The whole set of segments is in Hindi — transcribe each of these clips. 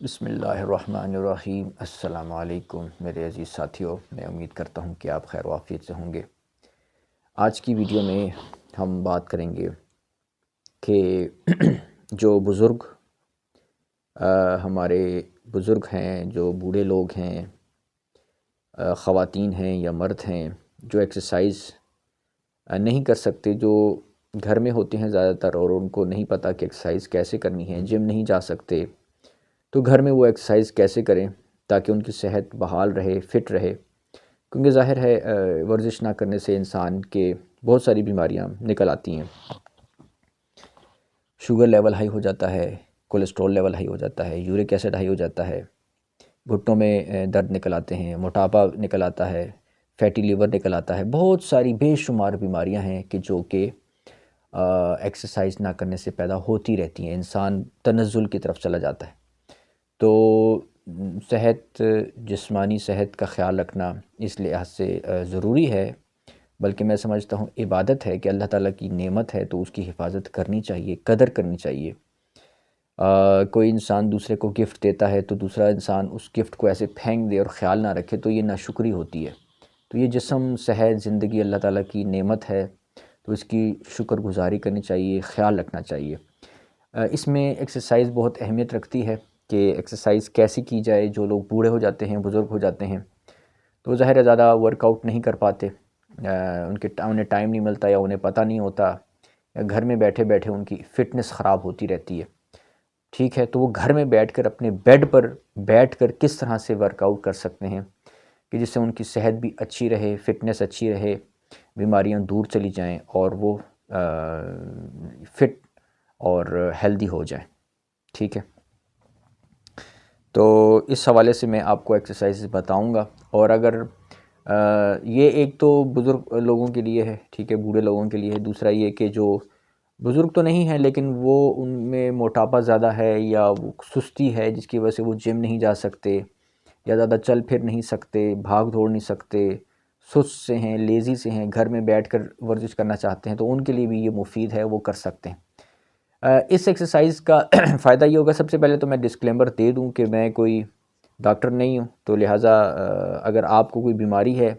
बिस्मिल्लाहिर्रहमानिर्रहीम। अस्सलामु अलैकुम मेरे अज़ीज़ साथियों, मैं उम्मीद करता हूँ कि आप खैर वाफ़ियत से होंगे। आज की वीडियो में हम बात करेंगे कि जो बुज़ुर्ग हमारे बुज़ुर्ग हैं, जो बूढ़े लोग हैं, ख़वातीन हैं या मर्द हैं, जो एक्सरसाइज़ नहीं कर सकते, जो घर में होते हैं ज़्यादातर और उनको नहीं पता कि एक्सरसाइज़ कैसे करनी है, जिम नहीं जा सकते, तो घर में वो एक्सरसाइज़ कैसे करें ताकि उनकी सेहत बहाल रहे, फ़िट रहे। क्योंकि ज़ाहिर है वर्जिश ना करने से इंसान के बहुत सारी बीमारियां निकल आती हैं। शुगर लेवल हाई हो जाता है, कोलेस्ट्रॉल लेवल हाई हो जाता है, यूरिक एसिड हाई हो जाता है, घुटनों में दर्द निकल आते हैं, मोटापा निकल आता है, फैटी लीवर निकल आता है। बहुत सारी बेशुमार बीमारियां हैं कि जो कि एक्सरसाइज ना करने से पैदा होती रहती हैं। इंसान तनज़्ज़ुल की तरफ चला जाता है। तो सेहत, जिस्मानी सेहत का ख़्याल रखना इस लिहाज से ज़रूरी है, बल्कि मैं समझता हूँ इबादत है कि अल्लाह ताला की नेमत है तो उसकी हिफाजत करनी चाहिए, कदर करनी चाहिए। कोई इंसान दूसरे को गिफ्ट देता है तो दूसरा इंसान उस गिफ्ट को ऐसे फेंक दे और ख़्याल ना रखे तो ये नाशुक्री होती है। तो ये जिस्म, सेहत, ज़िंदगी अल्लाह ताला की नेमत है, तो इसकी शुक्रगुज़ारी करनी चाहिए, ख़्याल रखना चाहिए। इसमें एक्सरसाइज़ बहुत अहमियत रखती है कि एक्सरसाइज़ कैसी की जाए। जो लोग बूढ़े हो जाते हैं, बुज़ुर्ग हो जाते हैं, तो ज़ाहिर है ज़्यादा वर्कआउट नहीं कर पाते, उन्हें टाइम नहीं मिलता या उन्हें पता नहीं होता, या घर में बैठे बैठे उनकी फ़िटनेस ख़राब होती रहती है। ठीक है, तो वो घर में बैठकर अपने बेड पर बैठकर किस तरह से वर्कआउट कर सकते हैं कि जिससे उनकी सेहत भी अच्छी रहे, फ़िटनेस अच्छी रहे, बीमारियां दूर चली जाएं और वो फ़िट और हेल्दी हो जाएं। ठीक है, तो इस हवाले से मैं आपको एक्सरसाइज बताऊंगा। और अगर ये एक तो बुज़ुर्ग लोगों के लिए है, ठीक है, बूढ़े लोगों के लिए है। दूसरा ये कि जो बुज़ुर्ग तो नहीं है लेकिन वो उनमें मोटापा ज़्यादा है या वो सुस्ती है जिसकी वजह से वो जिम नहीं जा सकते या ज़्यादा चल फिर नहीं सकते, भाग दौड़ नहीं सकते, सुस्त से हैं, लेज़ी से हैं, घर में बैठकर वर्जिश करना चाहते हैं, तो उनके लिए भी ये मुफीद है, वो कर सकते हैं। इस एक्सरसाइज का फ़ायदा ये होगा, सबसे पहले तो मैं डिस्क्लेमर दे दूं कि मैं कोई डॉक्टर नहीं हूं, तो लिहाजा अगर आपको कोई बीमारी है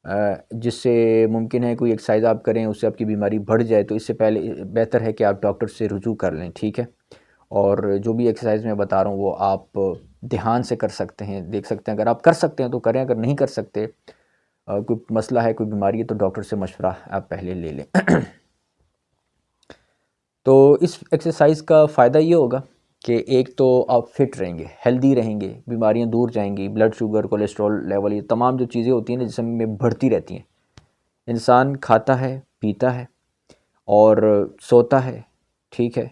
जिससे मुमकिन है कोई एक्सरसाइज आप करें उससे आपकी बीमारी बढ़ जाए, तो इससे पहले बेहतर है कि आप डॉक्टर से रुजू कर लें। ठीक है, और जो भी एक्सरसाइज मैं बता रहा हूँ वो आप ध्यान से कर सकते हैं, देख सकते हैं। अगर आप कर सकते हैं तो करें, अगर नहीं कर सकते, कोई मसला है, कोई बीमारी है, तो डॉक्टर से मशवरा आप पहले ले लें। तो इस एक्सरसाइज का फ़ायदा ये होगा कि एक तो आप फिट रहेंगे, हेल्दी रहेंगे, बीमारियां दूर जाएंगी, ब्लड शुगर, कोलेस्ट्रॉल लेवल, ये तमाम जो चीज़ें होती हैं ना जिस्म में बढ़ती रहती हैं। इंसान खाता है, पीता है और सोता है। ठीक है,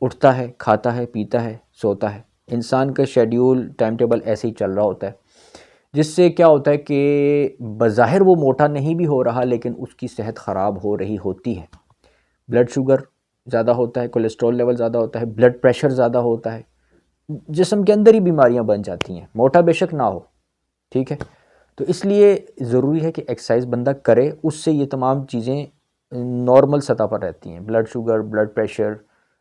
उठता है, खाता है, पीता है, सोता है। इंसान का शेड्यूल, टाइम टेबल ऐसे ही चल रहा होता है, जिससे क्या होता है कि बज़ाहिर वो मोटा नहीं भी हो रहा लेकिन उसकी सेहत ख़राब हो रही होती है। ब्लड शुगर ज़्यादा होता है, कोलेस्ट्रॉल लेवल ज़्यादा होता है, ब्लड प्रेशर ज़्यादा होता है, जिस्म के अंदर ही बीमारियां बन जाती हैं, मोटा बेशक ना हो। ठीक है, तो इसलिए ज़रूरी है कि एक्सरसाइज बंदा करे, उससे ये तमाम चीज़ें नॉर्मल सतह पर रहती हैं। ब्लड शुगर, ब्लड प्रेशर,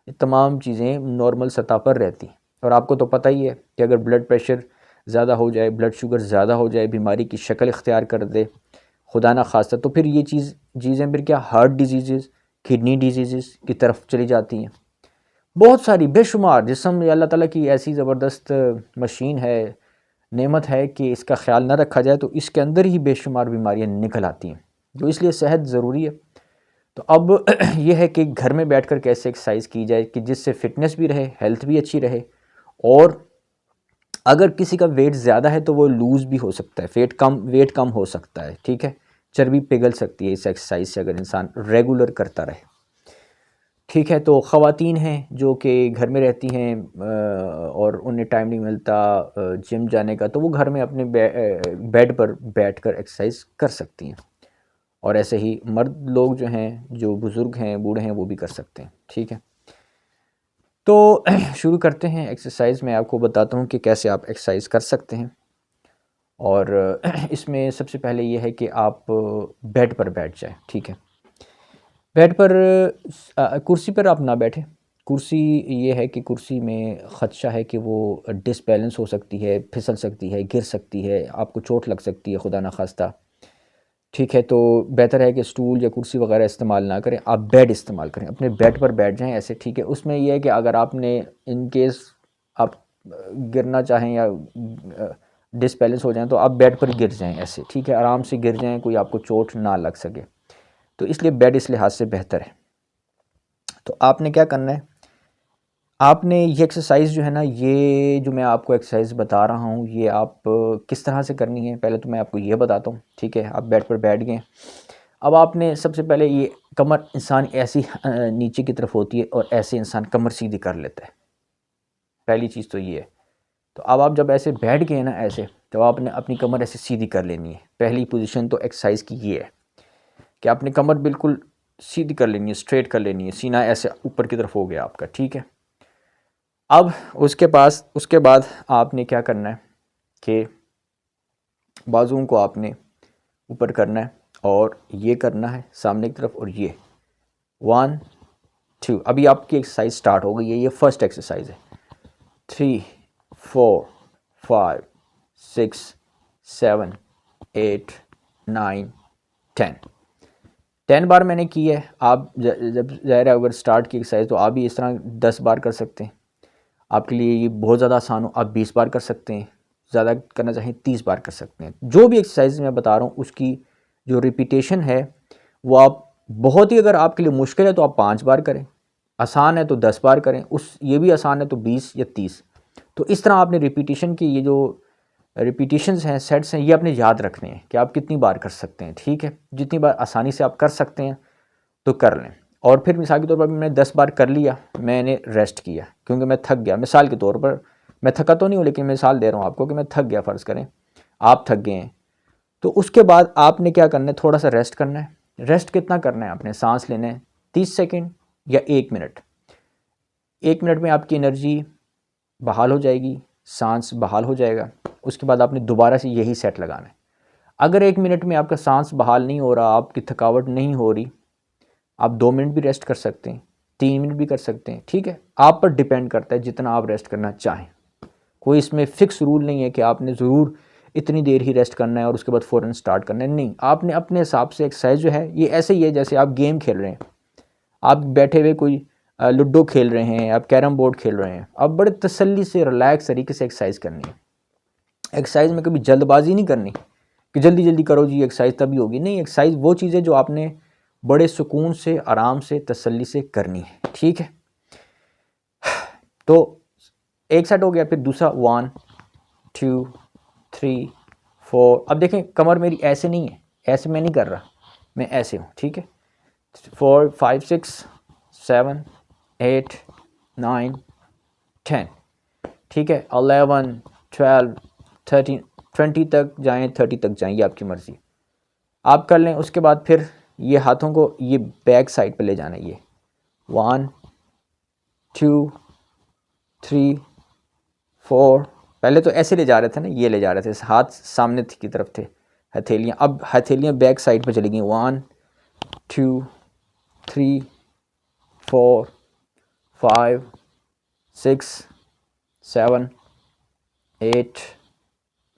ये तमाम चीज़ें नॉर्मल सतह पर रहती हैं। और आपको तो पता ही है कि अगर ब्लड प्रेशर ज़्यादा हो जाए, ब्लड शुगर ज़्यादा हो जाए, बीमारी की शक्ल इख्तियार कर दे, खुदा ना खास्ता, तो फिर ये चीज़ें फिर क्या हार्ट डिजीज़, किडनी डिजीज़ की तरफ चली जाती हैं। बहुत सारी बेशुमार, जिस्म अल्लाह ताला की ऐसी ज़बरदस्त मशीन है, नेमत है कि इसका ख्याल न रखा जाए तो इसके अंदर ही बेशुमार बीमारियां निकल आती हैं, जो इसलिए सेहत ज़रूरी है। तो अब यह है कि घर में बैठकर कैसे एक्सरसाइज की जाए कि जिससे फिटनेस भी रहे, हेल्थ भी अच्छी रहे, और अगर किसी का वेट ज़्यादा है तो वो लूज़ भी हो सकता है, वेट कम हो सकता है। ठीक है, चर्बी पिघल सकती है इस एक्सरसाइज से अगर इंसान रेगुलर करता रहे। ठीक है, तो ख़वातीन हैं जो कि घर में रहती हैं और उन्हें टाइम नहीं मिलता जिम जाने का, तो वो घर में अपने बेड पर बैठकर एक्सरसाइज कर सकती हैं। और ऐसे ही मर्द लोग जो हैं, जो बुज़ुर्ग हैं, बूढ़े हैं, वो भी कर सकते हैं। ठीक है, तो शुरू करते हैं एक्सरसाइज। मैं आपको बताता हूँ कि कैसे आप एक्सरसाइज कर सकते हैं। और इसमें सबसे पहले ये है कि आप बेड पर बैठ जाएं। ठीक है, बेड पर कुर्सी पर आप ना बैठें, कुर्सी ये है कि कुर्सी में ख़दशा है कि वो डिसबैलेंस हो सकती है, फिसल सकती है, गिर सकती है, आपको चोट लग सकती है खुदा न खास्ता। ठीक है, तो बेहतर है कि स्टूल या कुर्सी वगैरह इस्तेमाल ना करें, आप बेड इस्तेमाल करें, अपने बेड पर बैठ जाएं ऐसे। ठीक है, उसमें यह है कि अगर आपने इन केस आप गिरना चाहें या डिसबैलेंस हो जाएं तो आप बेड पर गिर जाएं ऐसे। ठीक है, आराम से गिर जाएं, कोई आपको चोट ना लग सके। तो इसलिए बेड इस लिहाज से बेहतर है। तो आपने क्या करना है, आपने ये एक्सरसाइज जो है ना, ये जो मैं आपको एक्सरसाइज बता रहा हूँ, ये आप किस तरह से करनी है पहले तो मैं आपको ये बताता हूँ। ठीक है, आप बेड पर बैठ गए। अब आपने सबसे पहले ये कमर इंसान ऐसी नीचे की तरफ होती है और ऐसे इंसान कमर सीधी कर लेता है, पहली चीज़ तो ये है। तो अब आप जब ऐसे बैठ गए ना ऐसे, तो आपने अपनी कमर ऐसे सीधी कर लेनी है। पहली पोजीशन तो एक्सरसाइज की ये है कि आपने कमर बिल्कुल सीधी कर लेनी है, स्ट्रेट कर लेनी है, सीना ऐसे ऊपर की तरफ हो गया आपका। ठीक है, अब उसके बाद आपने क्या करना है कि बाजुओं को आपने ऊपर करना है और ये करना है सामने की तरफ, और ये 1 2, अभी आपकी एक्सरसाइज स्टार्ट हो गई है। ये फर्स्ट एक्सरसाइज है। 3 4 5 6 7 8 9 10 बार मैंने की है। आप जब ज़ाहिर है अगर स्टार्ट की एक्सरसाइज तो आप भी इस तरह 10 बार कर सकते हैं। आपके लिए ये बहुत ज़्यादा आसान हो, आप 20 बार कर सकते हैं। ज़्यादा करना चाहें 30 बार कर सकते हैं। जो भी एक्सरसाइज मैं बता रहा हूँ उसकी जो रिपीटेशन है वो आप बहुत ही, अगर आपके लिए मुश्किल है तो आप 5 बार करें, आसान है तो 10 बार करें, ये भी आसान है तो 20 या 30। तो इस तरह आपने रिपीटेशन की ये जो रिपीटेशंस हैं, सेट्स हैं, ये आपने याद रखने हैं कि आप कितनी बार कर सकते हैं। ठीक है, जितनी बार आसानी से आप कर सकते हैं तो कर लें। और फिर मिसाल के तौर पर मैंने 10 बार कर लिया, मैंने रेस्ट किया क्योंकि मैं थक गया। मिसाल के तौर पर मैं थका तो नहीं हूँ, लेकिन मिसाल दे रहा हूँ आपको कि मैं थक गया, फ़र्ज़ करें आप थक गए हैं। तो उसके बाद आपने क्या करना है, थोड़ा सा रेस्ट करना है। रेस्ट कितना करना है आपने, सांस लेना है 30 सेकेंड या 1 मिनट। 1 मिनट में आपकी एनर्जी बहाल हो जाएगी, सांस बहाल हो जाएगा। उसके बाद आपने दोबारा से यही सेट लगाना है। अगर 1 मिनट में आपका सांस बहाल नहीं हो रहा, आपकी थकावट नहीं हो रही, आप 2 मिनट भी रेस्ट कर सकते हैं, 3 मिनट भी कर सकते हैं। ठीक है, आप पर डिपेंड करता है जितना आप रेस्ट करना चाहें। कोई इसमें फ़िक्स रूल नहीं है कि आपने ज़रूर इतनी देर ही रेस्ट करना है और उसके बाद फ़ौरन स्टार्ट करना है। नहीं, आपने अपने हिसाब से एक्सरसाइज जो है ये ऐसे ही है जैसे आप गेम खेल रहे हैं। आप बैठे हुए कोई लूडो खेल रहे हैं, आप कैरम बोर्ड खेल रहे हैं, आप बड़े तसल्ली से रिलैक्स तरीके से एक्सरसाइज करनी है। एक्सरसाइज में कभी जल्दबाजी नहीं करनी कि जल्दी जल्दी करो जी एक्सरसाइज तभी होगी। नहीं, एक्सरसाइज वो चीज़ है जो आपने बड़े सुकून से, आराम से, तसल्ली से करनी है। ठीक है, तो एक सेट हो गया, फिर दूसरा 1 2 3 4। अब देखें कमर मेरी ऐसे नहीं है, ऐसे मैं नहीं कर रहा, मैं ऐसे हूँ। ठीक है, 4 5 6 7 8 9 10। ठीक है, 11 12 13 20 तक जाएँ, 30 तक जाएँ, ये आपकी मर्ज़ी, आप कर लें। उसके बाद फिर ये हाथों को ये बैक साइड पे ले जाना है। ये 1 2 3 4, पहले तो ऐसे ले जा रहे थे ना, ये ले जा रहे थे, हाथ सामने की तरफ थे, हथेलियाँ। अब हथेलियाँ बैक साइड पे चली गई। 1 2 3 4 5 6 7 8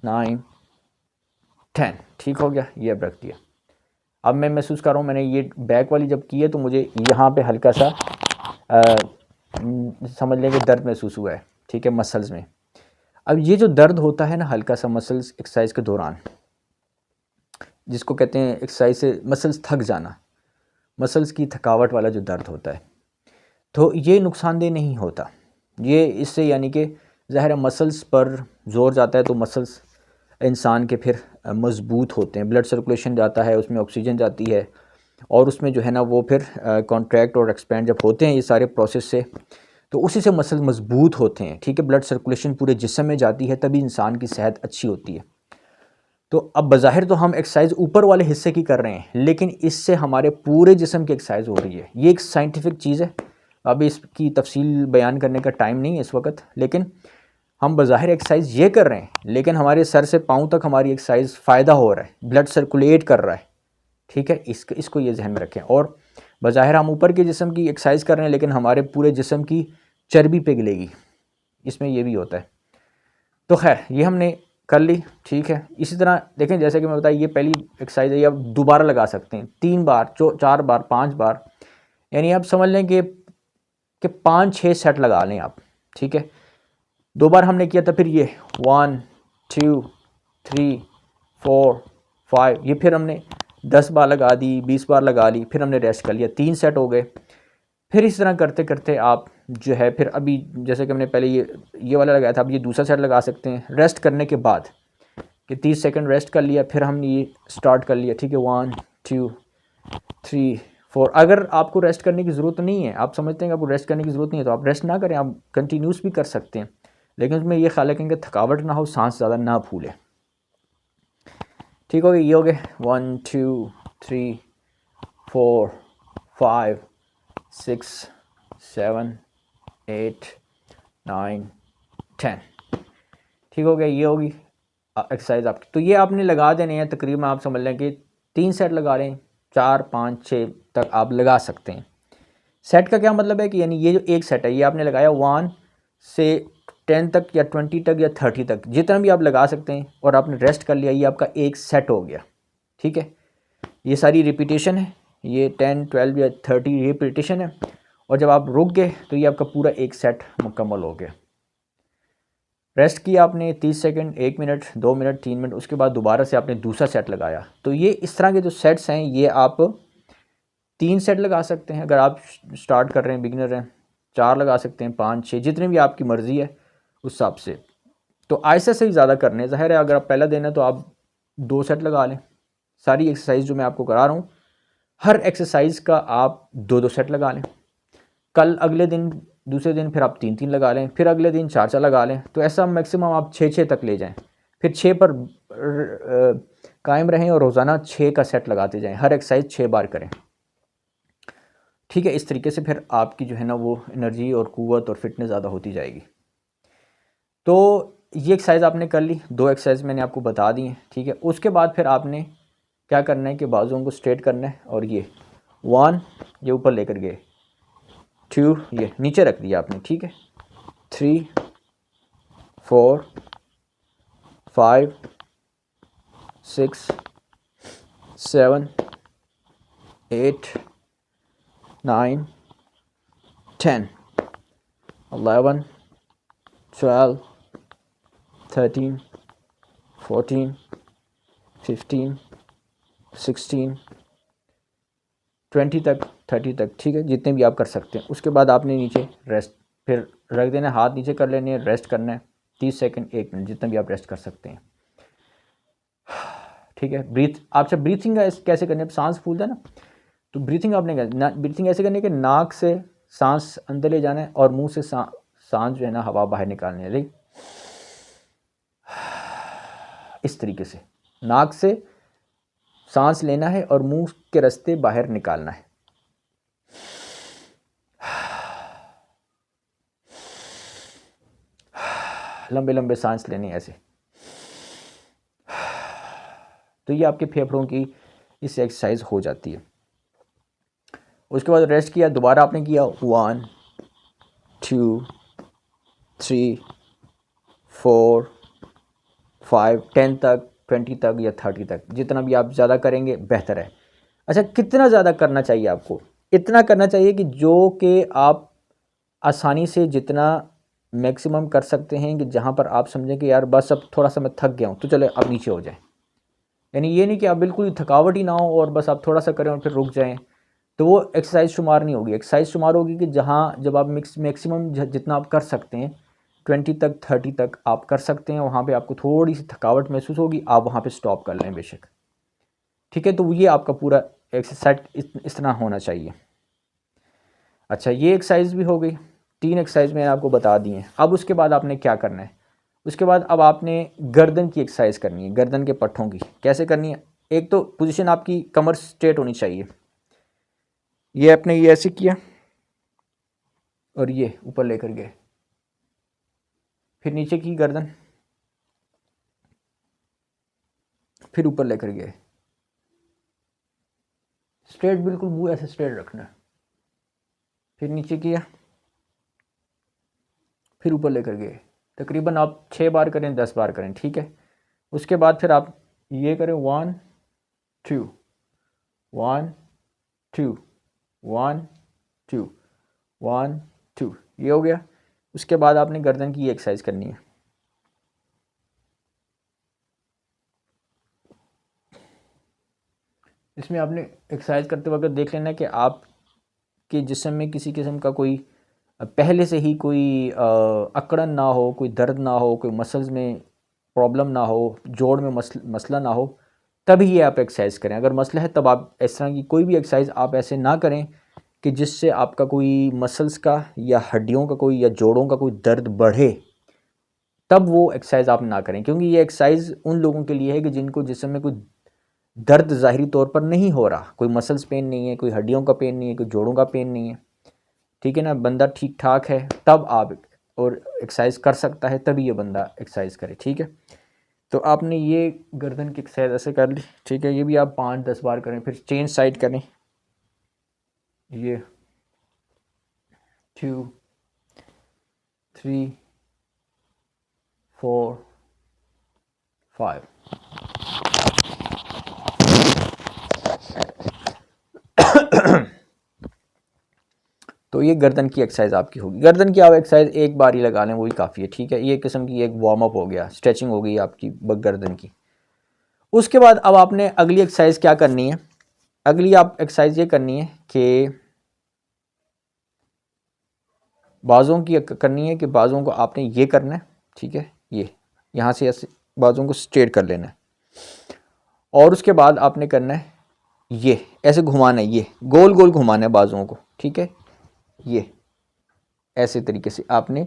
9 10। ठीक हो गया, ये अब रख दिया। अब मैं महसूस कर रहा हूँ, मैंने ये बैक वाली जब की है तो मुझे यहाँ पे हल्का सा समझ लें कि दर्द महसूस हुआ है। ठीक है, मसल्स में। अब ये जो दर्द होता है ना हल्का सा मसल्स एक्सरसाइज के दौरान, जिसको कहते हैं एक्सरसाइज से मसल्स थक जाना, मसल्स की थकावट वाला जो दर्द होता है, तो ये नुकसानदेह नहीं होता। ये इससे यानी कि ज़ाहिर है मसल्स पर जोर जाता है तो मसल्स इंसान के फिर मज़बूत होते हैं, ब्लड सर्कुलेशन जाता है, उसमें ऑक्सीजन जाती है और उसमें जो है ना वो फिर कॉन्ट्रैक्ट और एक्सपेंड जब होते हैं ये सारे प्रोसेस से, तो उसी से मसल मज़बूत होते हैं। ठीक है, ब्लड सर्कुलेशन पूरे जिस्म में जाती है, तभी इंसान की सेहत अच्छी होती है। तो अब बज़ाहिर तो हम एक्सरसाइज ऊपर वाले हिस्से की कर रहे हैं, लेकिन इससे हमारे पूरे जिस्म की एक्सरसाइज हो रही है। ये एक साइंटिफिक चीज़ है, अभी इसकी तफसील बयान करने का टाइम नहीं है इस वक्त, लेकिन हम बज़ाहिर एक्सरसाइज ये कर रहे हैं, लेकिन हमारे सर से पाँव तक हमारी एक्सरसाइज फ़ायदा हो रहा है, ब्लड सर्कुलेट कर रहा है। ठीक है, इसको ये जहन में रखें। और बज़ाहिर हम ऊपर के जिस्म की एक्सरसाइज कर रहे हैं लेकिन हमारे पूरे जिस्म की चर्बी पिघलेगी, इसमें ये भी होता है। तो खैर ये हमने कर ली, ठीक है। इसी तरह देखें जैसे कि मैं बताया ये पहली एक्सरसाइज है, ये आप दोबारा लगा सकते हैं 3 बार, 4 बार, 5 बार, यानी आप समझ लें कि 5-6 सेट लगा लें आप, ठीक है। 2 बार हमने किया था, फिर ये 1 2 3 4 5, ये फिर हमने 10 बार लगा दी, 20 बार लगा ली, फिर हमने रेस्ट कर लिया, 3 सेट हो गए। फिर इस तरह करते करते आप जो है फिर अभी जैसे कि हमने पहले ये वाला लगाया था, अब ये दूसरा सेट लगा सकते हैं रेस्ट करने के बाद, कि 30 सेकंड रेस्ट कर लिया, फिर हमने ये स्टार्ट कर लिया, ठीक है। 1 2 3 4। अगर आपको रेस्ट करने की ज़रूरत नहीं है, आप समझते हैं कि आपको रेस्ट करने की ज़रूरत नहीं है, तो आप रेस्ट ना करें, आप कंटिन्यूस भी कर सकते हैं, लेकिन उसमें ये ख्याल रखें कि थकावट ना हो, सांस ज़्यादा ना फूले, ठीक हो गया। ये हो गए 1 2 3 4 5 6 7 8 9 10, ठीक हो गया। ये होगी एक्सरसाइज आपकी। तो ये आपने लगा देने हैं, तकरीबन आप समझ लें कि 3 सेट लगा लें, 4 5 6 तक आप लगा सकते हैं। सेट का क्या मतलब है कि यानी ये जो एक सेट है ये आपने लगाया 1 से 10 तक या 20 तक या 30 तक, जितना भी आप लगा सकते हैं, और आपने रेस्ट कर लिया, ये आपका एक सेट हो गया, ठीक है। ये सारी रिपीटेशन है, ये 10 12 या 30 रिपीटेशन है, और जब आप रुक गए तो ये आपका पूरा एक सेट मुकम्मल हो गया। रेस्ट किया आपने 30 सेकंड, 1 मिनट, 2 मिनट, 3 मिनट, उसके बाद दोबारा से आपने दूसरा सेट लगाया। तो ये इस तरह के जो सेट्स हैं ये आप 3 सेट लगा सकते हैं अगर आप स्टार्ट कर रहे हैं, बिगिनर हैं, 4 लगा सकते हैं, 5 6, जितनी भी आपकी मर्ज़ी है उस हिसाब से। तो ऐसे से ही ज़्यादा करने, ज़ाहिर है अगर आप पहला दिन है तो आप 2 सेट लगा लें। सारी एक्सरसाइज जो मैं आपको करा रहा हूँ, हर एक्सरसाइज का आप 2 सेट लगा लें। कल अगले दिन, दूसरे दिन फिर आप 3 लगा लें, फिर अगले दिन 4 लगा लें, तो ऐसा मैक्सिमम आप 6 तक ले जाएं। फिर 6 पर कायम रहें और रोज़ाना 6 का सेट लगाते जाएं, हर एक्सरसाइज 6 बार करें, ठीक है। इस तरीके से फिर आपकी जो है ना वो एनर्जी और क़ुव्वत और फिटनेस ज़्यादा होती जाएगी। तो ये एक्सरसाइज आपने कर ली, 2 एक्सरसाइज मैंने आपको बता दी हैं, ठीक है। उसके बाद फिर आपने क्या करना है कि बाजुओं को स्ट्रेट करना है, और ये 1 ये ऊपर लेकर गए, 2 ये नीचे रख दिया आपने, ठीक है, 3 4 5 6 7 8 9 10 11 12 13 14 15 16 20 तक, 30 तक, ठीक है, जितने भी आप कर सकते हैं। उसके बाद आपने नीचे रेस्ट फिर रख देना, हाथ नीचे कर लेने, रेस्ट करना है 30 सेकंड, 1 मिनट, जितना भी आप रेस्ट कर सकते हैं, ठीक है। आपसे ब्रीथिंग कैसे करनी है, सांस फूलता है ना, तो ब्रीथिंग आपने ब्रीथिंग ऐसे करनी है कि नाक से सांस अंदर ले जाना है और मुंह से सांस जो है ना हवा बाहर निकालनी है, राइट। इस तरीके से नाक से सांस लेना है और मुंह के रास्ते बाहर निकालना है। लंबे लंबे सांस लेने ऐसे। तो ये आपके फेफड़ों की इससे एक्सरसाइज हो जाती है। उसके बाद रेस्ट किया, दोबारा आपने किया 1 2 3 4 5 10 तक, 20 तक या 30 तक, जितना भी आप ज़्यादा करेंगे बेहतर है। अच्छा, कितना ज़्यादा करना चाहिए आपको? इतना करना चाहिए कि जो कि आप आसानी से जितना मैक्सिमम कर सकते हैं, कि जहाँ पर आप समझें कि यार बस अब थोड़ा सा मैं थक गया हूँ, तो चले अब नीचे हो जाए। यानी ये नहीं कि आप बिल्कुल थकावट ही ना हो और बस आप थोड़ा सा करें और फिर रुक जाएं, तो वो एक्सरसाइज शुमार नहीं होगी। एक्सरसाइज शुमार होगी कि जहाँ जब आप मैक्सिमम जितना आप कर सकते हैं 20 तक 30 तक आप कर सकते हैं, वहाँ पे आपको थोड़ी सी थकावट महसूस होगी, आप वहाँ पे स्टॉप कर लें बेशक, ठीक है। तो ये आपका पूरा एक्सरसाइज इस तरह होना चाहिए। अच्छा, ये एक्सरसाइज भी हो गई, 3 एक्सरसाइज मैंने आपको बता दी हैं। अब उसके बाद आपने क्या करना है, उसके बाद अब आपने गर्दन की एक्सरसाइज करनी है, गर्दन के पट्ठों की। कैसे करनी है? एक तो पोजीशन आपकी कमर स्ट्रेट होनी चाहिए, ये आपने ये ऐसे किया और ये ऊपर लेकर गए, फिर नीचे की गर्दन, फिर ऊपर लेकर गए, स्ट्रेट, बिल्कुल मुंह ऐसे स्ट्रेट रखना है, फिर नीचे किया, फिर ऊपर लेकर गए। तकरीबन आप 6 बार करें, 10 बार करें, ठीक है। उसके बाद फिर आप ये करें 1 2 1 2 1 2 1 2, ये हो गया। उसके बाद आपने गर्दन की एक्सरसाइज करनी है। इसमें आपने एक्सरसाइज करते वक्त देख लेना कि आपके जिस्म में किसी किस्म का कोई पहले से ही कोई अकड़न ना हो, कोई दर्द ना हो, कोई मसल्स में प्रॉब्लम ना हो, जोड़ में मसला ना हो, तभी ये आप एक्सरसाइज करें। अगर मसला है तब आप इस तरह की कोई भी एक्सरसाइज आप ऐसे ना करें कि जिससे आपका कोई मसल्स का या हड्डियों का कोई या जोड़ों का कोई दर्द बढ़े, तब वो एक्सरसाइज आप ना करें। क्योंकि ये एक्सरसाइज उन लोगों के लिए है कि जिनको जिस्म में कोई दर्द ज़ाहिरी तौर पर नहीं हो रहा, कोई मसल्स पेन नहीं है, कोई हड्डियों का पेन नहीं है, कोई जोड़ों का पेन नहीं है, ठीक है ना। बंदा ठीक ठाक है तब आप और एक्सरसाइज कर सकता है, तभी ये बंदा एक्सरसाइज करे, ठीक है। तो आपने ये गर्दन की एक्सरसाइज ऐसे कर ली, ठीक है। ये भी आप 5-10 बार करें, फिर चेंज साइड करें, ये 2 3 4 5। तो ये गर्दन की एक्सरसाइज आपकी होगी। गर्दन की आप एक्सरसाइज एक बार ही लगा लें, वही काफ़ी है, ठीक है। ये किस्म की एक वार्म अप हो गया, स्ट्रेचिंग हो गई आपकी गर्दन की। उसके बाद अब आपने अगली एक्सरसाइज क्या करनी है? अगली आप एक्सरसाइज ये करनी है कि बाजुओं की करनी है, कि बाजुओं को आपने ये करना है, ठीक है। ये यहाँ से ऐसे बाजुओं को स्ट्रेट कर लेना है, और उसके बाद आपने करना है ये ऐसे घुमाना है, ये गोल गोल घुमाना है बाजुओं को, ठीक है। ये ऐसे तरीके से आपने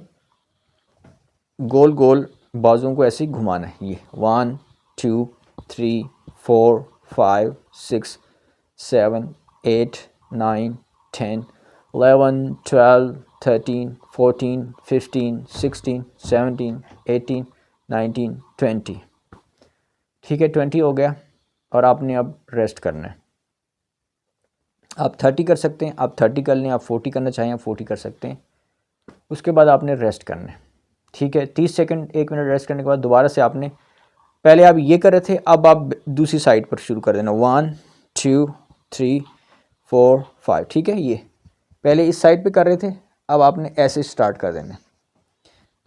गोल गोल बाजुओं को ऐसे ही घुमाना है। ये 1 2 3 4 5 6 7 8 9 10 11 12 13 14 15 16 17 18 19 20, ठीक है। 20 हो गया, और आपने अब रेस्ट करना है। आप 30 कर सकते हैं, आप 30 कर लें, आप 40 करना चाहें आप 40 कर सकते हैं। उसके बाद आपने रेस्ट करना है, ठीक है। 30 सेकंड 1 मिनट रेस्ट करने के बाद दोबारा से आपने, पहले आप ये कर रहे थे, अब आप दूसरी साइड पर शुरू कर देना, 1 2 3 4 5, ठीक है। ये पहले इस साइड पे कर रहे थे, अब आपने ऐसे स्टार्ट कर देना।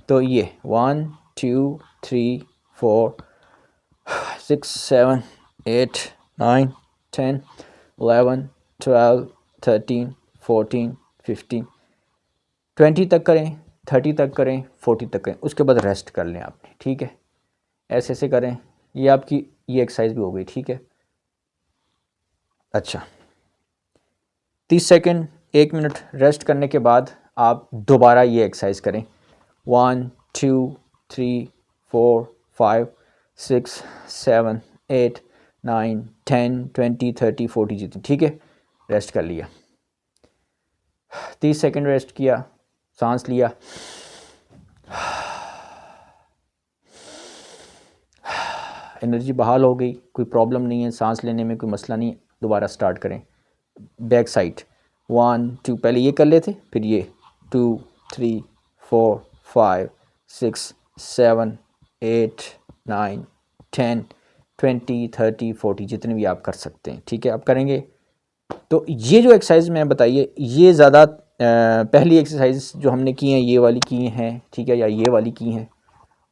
तो ये 1 2 3 4 6 7 8 9 10 11 12 13 14 15 20 तक करें, 30 तक करें, 40 तक करें। उसके बाद रेस्ट कर लें आपने, ठीक है। ऐसे ऐसे करें। ये आपकी ये एक्सरसाइज भी हो गई, ठीक है। अच्छा, 30 सेकंड 1 मिनट रेस्ट करने के बाद आप दोबारा ये एक्सरसाइज करें, 1 2 3 4 5 6 7 8 9 10 20 30 40 जितनी, ठीक है। रेस्ट कर लिया, 30 सेकंड रेस्ट किया, सांस लिया, एनर्जी बहाल हो गई, कोई प्रॉब्लम नहीं है, सांस लेने में कोई मसला नहीं है। दोबारा स्टार्ट करें, बैक साइड 1 2, पहले ये कर लेते, फिर ये 2 3 4 5 6 7 8 9 10 20 30 40 जितने भी आप कर सकते हैं, ठीक है। आप करेंगे तो ये जो एक्सरसाइज मैं बताइए, ये ज़्यादा पहली एक्सरसाइज जो हमने की हैं, ये वाली की हैं, ठीक है, या ये वाली की हैं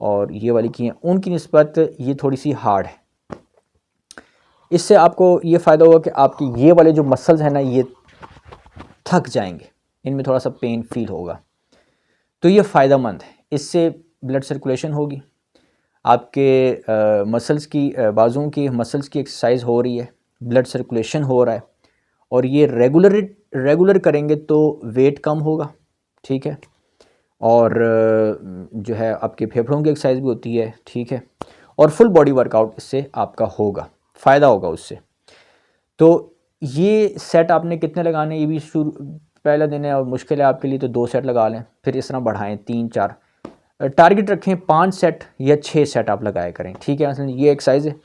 और ये वाली की हैं, उनकी निस्बत ये थोड़ी सी हार्ड है। इससे आपको ये फ़ायदा होगा कि आपके ये वाले जो मसल्स हैं ना, ये थक जाएंगे, इनमें थोड़ा सा पेन फील होगा, तो ये फ़ायदेमंद है। इससे ब्लड सर्कुलेशन होगी, आपके मसल्स की बाजुओं की मसल्स की एक्सरसाइज हो रही है, ब्लड सर्कुलेशन हो रहा है, और ये रेगुलर करेंगे तो वेट कम होगा, ठीक है। और जो है आपके फेफड़ों की एक्सरसाइज भी होती है, ठीक है। और फुल बॉडी वर्कआउट इससे आपका होगा, फ़ायदा होगा उससे। तो ये सेट आपने कितने लगाने, ये भी शुरू पहला दिन है और मुश्किल है आपके लिए, तो 2 सेट लगा लें, फिर इस तरह बढ़ाएं 3 4, टारगेट रखें 5 सेट या 6 सेट आप लगाया करें, ठीक है। मतलब ये एक्सरसाइज है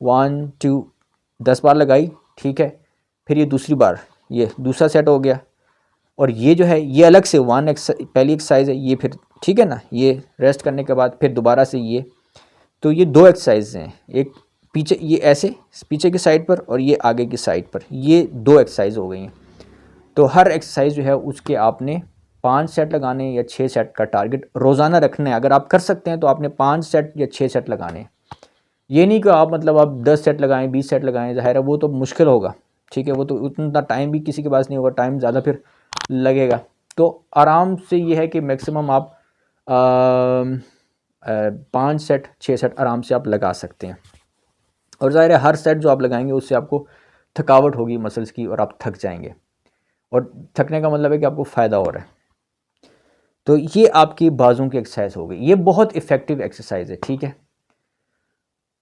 1 2 10 बार लगाई, ठीक है। फिर ये दूसरी बार, ये दूसरा सेट हो गया, और ये जो है ये अलग से पहली एक्सरसाइज है ये, फिर ठीक है ना, ये रेस्ट करने के बाद फिर दोबारा से ये, तो ये 2 एक्सरसाइज हैं, एक पीछे ये ऐसे पीछे की साइड पर और ये आगे की साइड पर, ये 2 एक्सरसाइज हो गई हैं। तो हर एक्सरसाइज जो है उसके आपने 5 सेट लगाने या 6 सेट का टारगेट रोज़ाना रखना है। अगर आप कर सकते हैं तो आपने 5 सेट या 6 सेट लगाने हैं। ये नहीं कि आप मतलब आप 10 सेट लगाएं, 20 सेट लगाएं, ज़ाहिर है वो तो मुश्किल होगा, ठीक है, वो तो उतना टाइम भी किसी के पास नहीं होगा, टाइम ज़्यादा फिर लगेगा। तो आराम से ये है कि मैक्सिमम आप 5 सेट 6 सेट आराम से आप लगा सकते हैं। और ज़ाहिर है हर सेट जो आप लगाएंगे उससे आपको थकावट होगी मसल्स की और आप थक जाएंगे, और थकने का मतलब है कि आपको फ़ायदा हो रहा है। तो ये आपकी बाजू की एक्सरसाइज हो गई, ये बहुत इफ़ेक्टिव एक्सरसाइज है, ठीक है।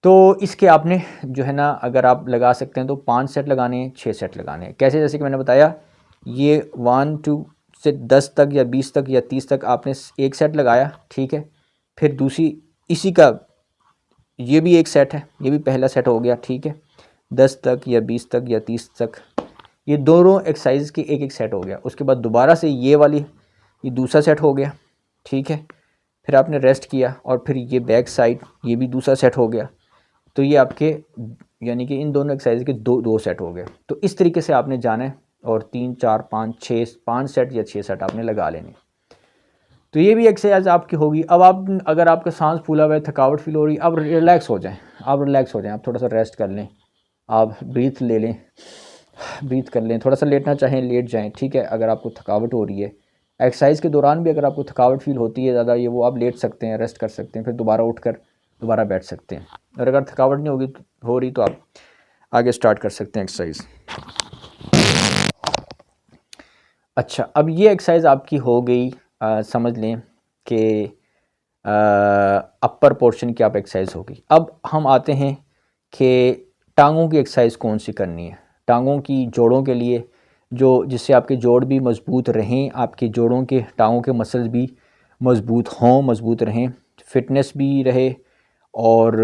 तो इसके आपने जो है ना, अगर आप लगा सकते हैं तो 5 सेट लगाने हैं, 6 सेट लगाने हैं। कैसे? जैसे कि मैंने बताया, ये 1 2 से 10 तक या 20 तक या 30 तक आपने एक सेट लगाया, ठीक है। फिर दूसरी इसी का ये भी एक सेट है, ये भी पहला सेट हो गया, ठीक है। 10 तक या 20 तक या 30 तक, ये दोनों एक्सरसाइज के एक एक सेट हो गया। उसके बाद दोबारा से ये वाली, ये दूसरा सेट हो गया, ठीक है। फिर आपने रेस्ट किया और फिर ये बैक साइड, ये भी दूसरा सेट हो गया। तो ये आपके यानी कि इन दोनों एक्सरसाइज के दो सेट हो गए। तो इस तरीके से आपने जाना है, और 3 4 5 6 5 सेट या 6 सेट आपने लगा लेने। तो ये भी एक्सरसाइज आपकी होगी। अब आप अगर आपका सांस फूला हुआ है, थकावट फील हो रही है, अब रिलैक्स हो जाएं, आप रिलैक्स हो जाएं, आप थोड़ा सा रेस्ट कर लें, आप ब्रीथ ले लें, ब्रीथ कर लें, थोड़ा सा लेटना चाहें लेट जाएं, ठीक है। अगर आपको थकावट हो रही है एक्सरसाइज के दौरान भी, अगर आपको थकावट फील होती है ज़्यादा, ये वो आप लेट सकते हैं, रेस्ट कर सकते हैं, फिर दोबारा उठकर दोबारा बैठ सकते हैं। और अगर थकावट नहीं हो रही तो आप आगे स्टार्ट कर सकते हैं एक्सरसाइज। अच्छा, अब ये एक्सरसाइज आपकी हो गई, समझ लें कि अपर पोर्शन की आप एक्सरसाइज होगी। अब हम आते हैं कि टांगों की एक्सरसाइज कौन सी करनी है। टांगों की, जोड़ों के लिए, जो जिससे आपके जोड़ भी मज़बूत रहें, आपके जोड़ों के टांगों के मसल्स भी मज़बूत हों, मज़बूत रहें, फिटनेस भी रहे, और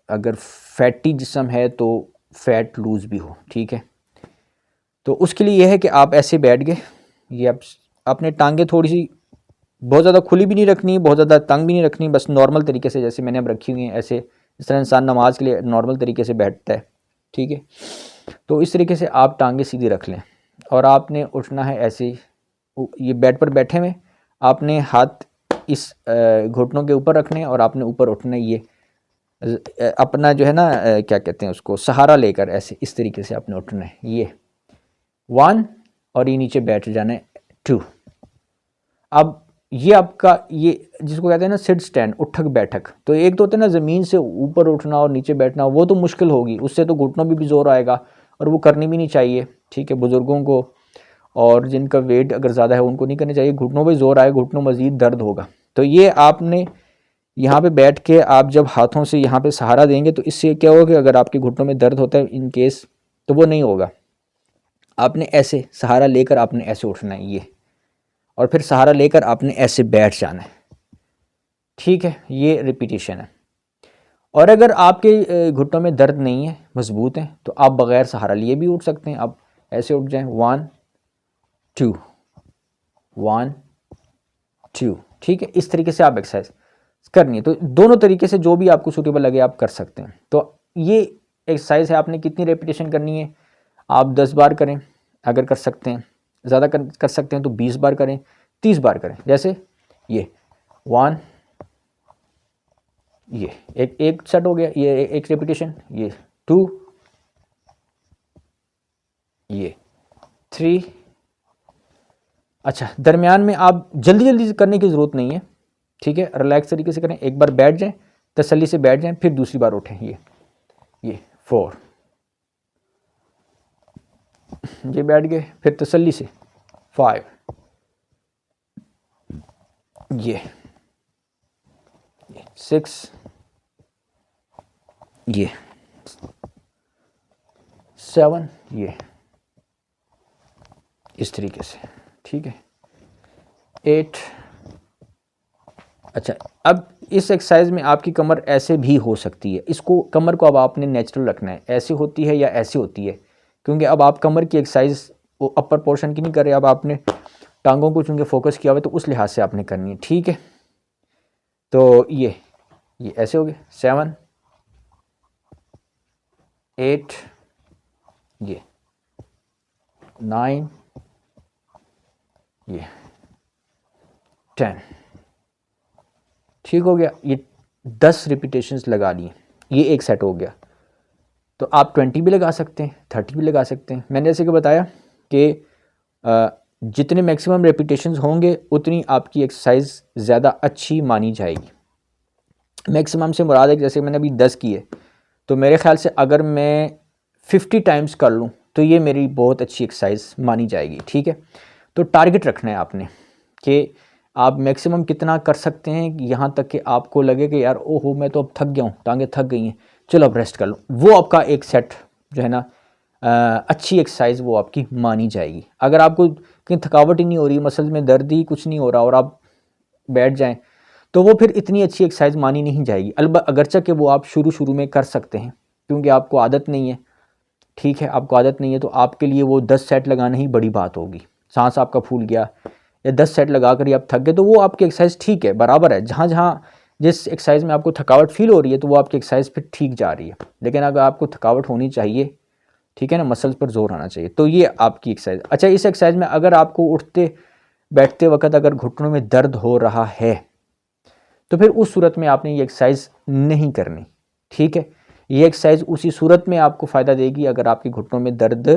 अगर फैटी जिस्म है तो फैट लूज़ भी हो, ठीक है। तो उसके लिए यह है कि आप ऐसे बैठ गए, ये आप अपने टांगें थोड़ी सी बहुत ज़्यादा खुली भी नहीं रखनी, बहुत ज़्यादा तंग भी नहीं रखनी, बस नॉर्मल तरीके से जैसे मैंने अब रखी हुई हैं, ऐसे जिस तरह इंसान नमाज के लिए नॉर्मल तरीके से बैठता है, ठीक है। तो इस तरीके से आप टांगें सीधी रख लें, और आपने उठना है ऐसे, ये बेड पर बैठे हुए, आपने हाथ इस घुटनों के ऊपर रखने, और आपने ऊपर उठना है, ये अपना जो है ना क्या कहते हैं उसको, सहारा लेकर ऐसे इस तरीके से आपने उठना है, ये 1, और ये नीचे बैठ जाना है 2। अब ये आपका, ये जिसको कहते हैं ना सिट स्टैंड, उठक बैठक, तो एक तो होता है ना ज़मीन से ऊपर उठना और नीचे बैठना, वो तो मुश्किल होगी, उससे तो घुटनों में भी जोर आएगा, और वो करनी भी नहीं चाहिए, ठीक है। बुज़ुर्गों को और जिनका वेट अगर ज़्यादा है उनको नहीं करनी चाहिए, घुटनों पे जोर आए, घुटनों मज़ीद दर्द होगा। तो ये आपने यहाँ पे बैठ के आप जब हाथों से यहाँ पे सहारा देंगे तो इससे क्या होगा कि अगर आपके घुटनों में दर्द होता है इन केस, तो वो नहीं होगा। आपने ऐसे सहारा लेकर आपने ऐसे उठना है, ये, और फिर सहारा लेकर आपने ऐसे बैठ जाना है, ठीक है। ये रिपीटेशन है। और अगर आपके घुटनों में दर्द नहीं है, मजबूत हैं, तो आप बग़ैर सहारा लिए भी उठ सकते हैं। आप ऐसे उठ जाएं, 1 2 1 2, ठीक है। इस तरीके से आप एक्सरसाइज करनी है। तो दोनों तरीके से जो भी आपको सूटेबल लगे आप कर सकते हैं। तो ये एक्सरसाइज है, आपने कितनी रेपिटेशन करनी है, आप 10 बार करें अगर कर सकते हैं, ज़्यादा कर सकते हैं तो 20 बार करें, 30 बार करें। जैसे ये 1, ये एक सेट हो गया, ये एक रेपिटेशन, ये 2, ये 3। अच्छा, दरमियान में आप जल्दी जल्दी करने की ज़रूरत नहीं है, ठीक है। रिलैक्स तरीके से करें, एक बार बैठ जाएं, तसल्ली से बैठ जाएं, फिर दूसरी बार उठें, ये 4, ये बैठ गए, फिर तसल्ली से 5, ये 6, ये 7, ये इस तरीके से, ठीक है, 8। अच्छा, अब इस एक्सरसाइज में आपकी कमर ऐसे भी हो सकती है, इसको कमर को अब आपने नेचुरल रखना है, ऐसे होती है या ऐसे होती है, क्योंकि अब आप कमर की एक्सरसाइज वो अपर पोर्शन की नहीं कर रहे, अब आपने टांगों को चूँकि फोकस किया हुआ है तो उस लिहाज से आपने करनी है, ठीक है। तो ये ऐसे हो गए 7 8, ये 9, ये 10, ठीक हो गया। ये 10 रिपीटेशंस लगा लिए, ये एक सेट हो गया। तो आप 20 भी लगा सकते हैं, 30 भी लगा सकते हैं। मैंने जैसे कि बताया कि जितने मैक्सिमम रेपिटेशंस होंगे उतनी आपकी एक्सरसाइज ज़्यादा अच्छी मानी जाएगी। मैक्सिमम से मुराद है, जैसे मैंने अभी 10 की है तो मेरे ख्याल से अगर मैं 50 टाइम्स कर लूँ तो ये मेरी बहुत अच्छी एक्सरसाइज मानी जाएगी, ठीक है। तो टारगेट रखना है आपने कि आप मैक्सिमम कितना कर सकते हैं, यहाँ तक कि आपको लगे कि यार ओहो मैं तो अब थक गया हूँ, टांगें थक गई हैं, चलो अब रेस्ट कर लूँ। वो आपका एक सेट जो है ना अच्छी एक्सरसाइज वो आपकी मानी जाएगी। अगर आपको कहीं थकावट ही नहीं हो रही, मसल्स में दर्द ही कुछ नहीं हो रहा और आप बैठ जाएं तो वो फिर इतनी अच्छी एक्सरसाइज मानी नहीं जाएगी। अलबत्ता अगरचे कि वो आप शुरू में कर सकते हैं क्योंकि आपको आदत नहीं है, ठीक है, आपको आदत नहीं है तो आपके लिए वो 10 सेट लगाना ही बड़ी बात होगी। सांस आपका फूल गया या 10 सेट लगा कर ही आप थक गए तो वो आपकी एक्सरसाइज ठीक है, बराबर है। जहाँ जहाँ जिस एक्सरसाइज में आपको थकावट फील हो रही है तो वो आपकी एक्सरसाइज फिर ठीक जा रही है। लेकिन अगर आपको थकावट होनी चाहिए, ठीक है ना, मसल्स पर जोर आना चाहिए, तो ये आपकी एक्सरसाइज। अच्छा, इस एक्सरसाइज में अगर आपको उठते बैठते वक्त अगर घुटनों में दर्द हो रहा है तो फिर उस सूरत में आपने ये एक्सरसाइज नहीं करनी, ठीक है। ये एक्सरसाइज उसी सूरत में आपको फ़ायदा देगी अगर आपके घुटनों में दर्द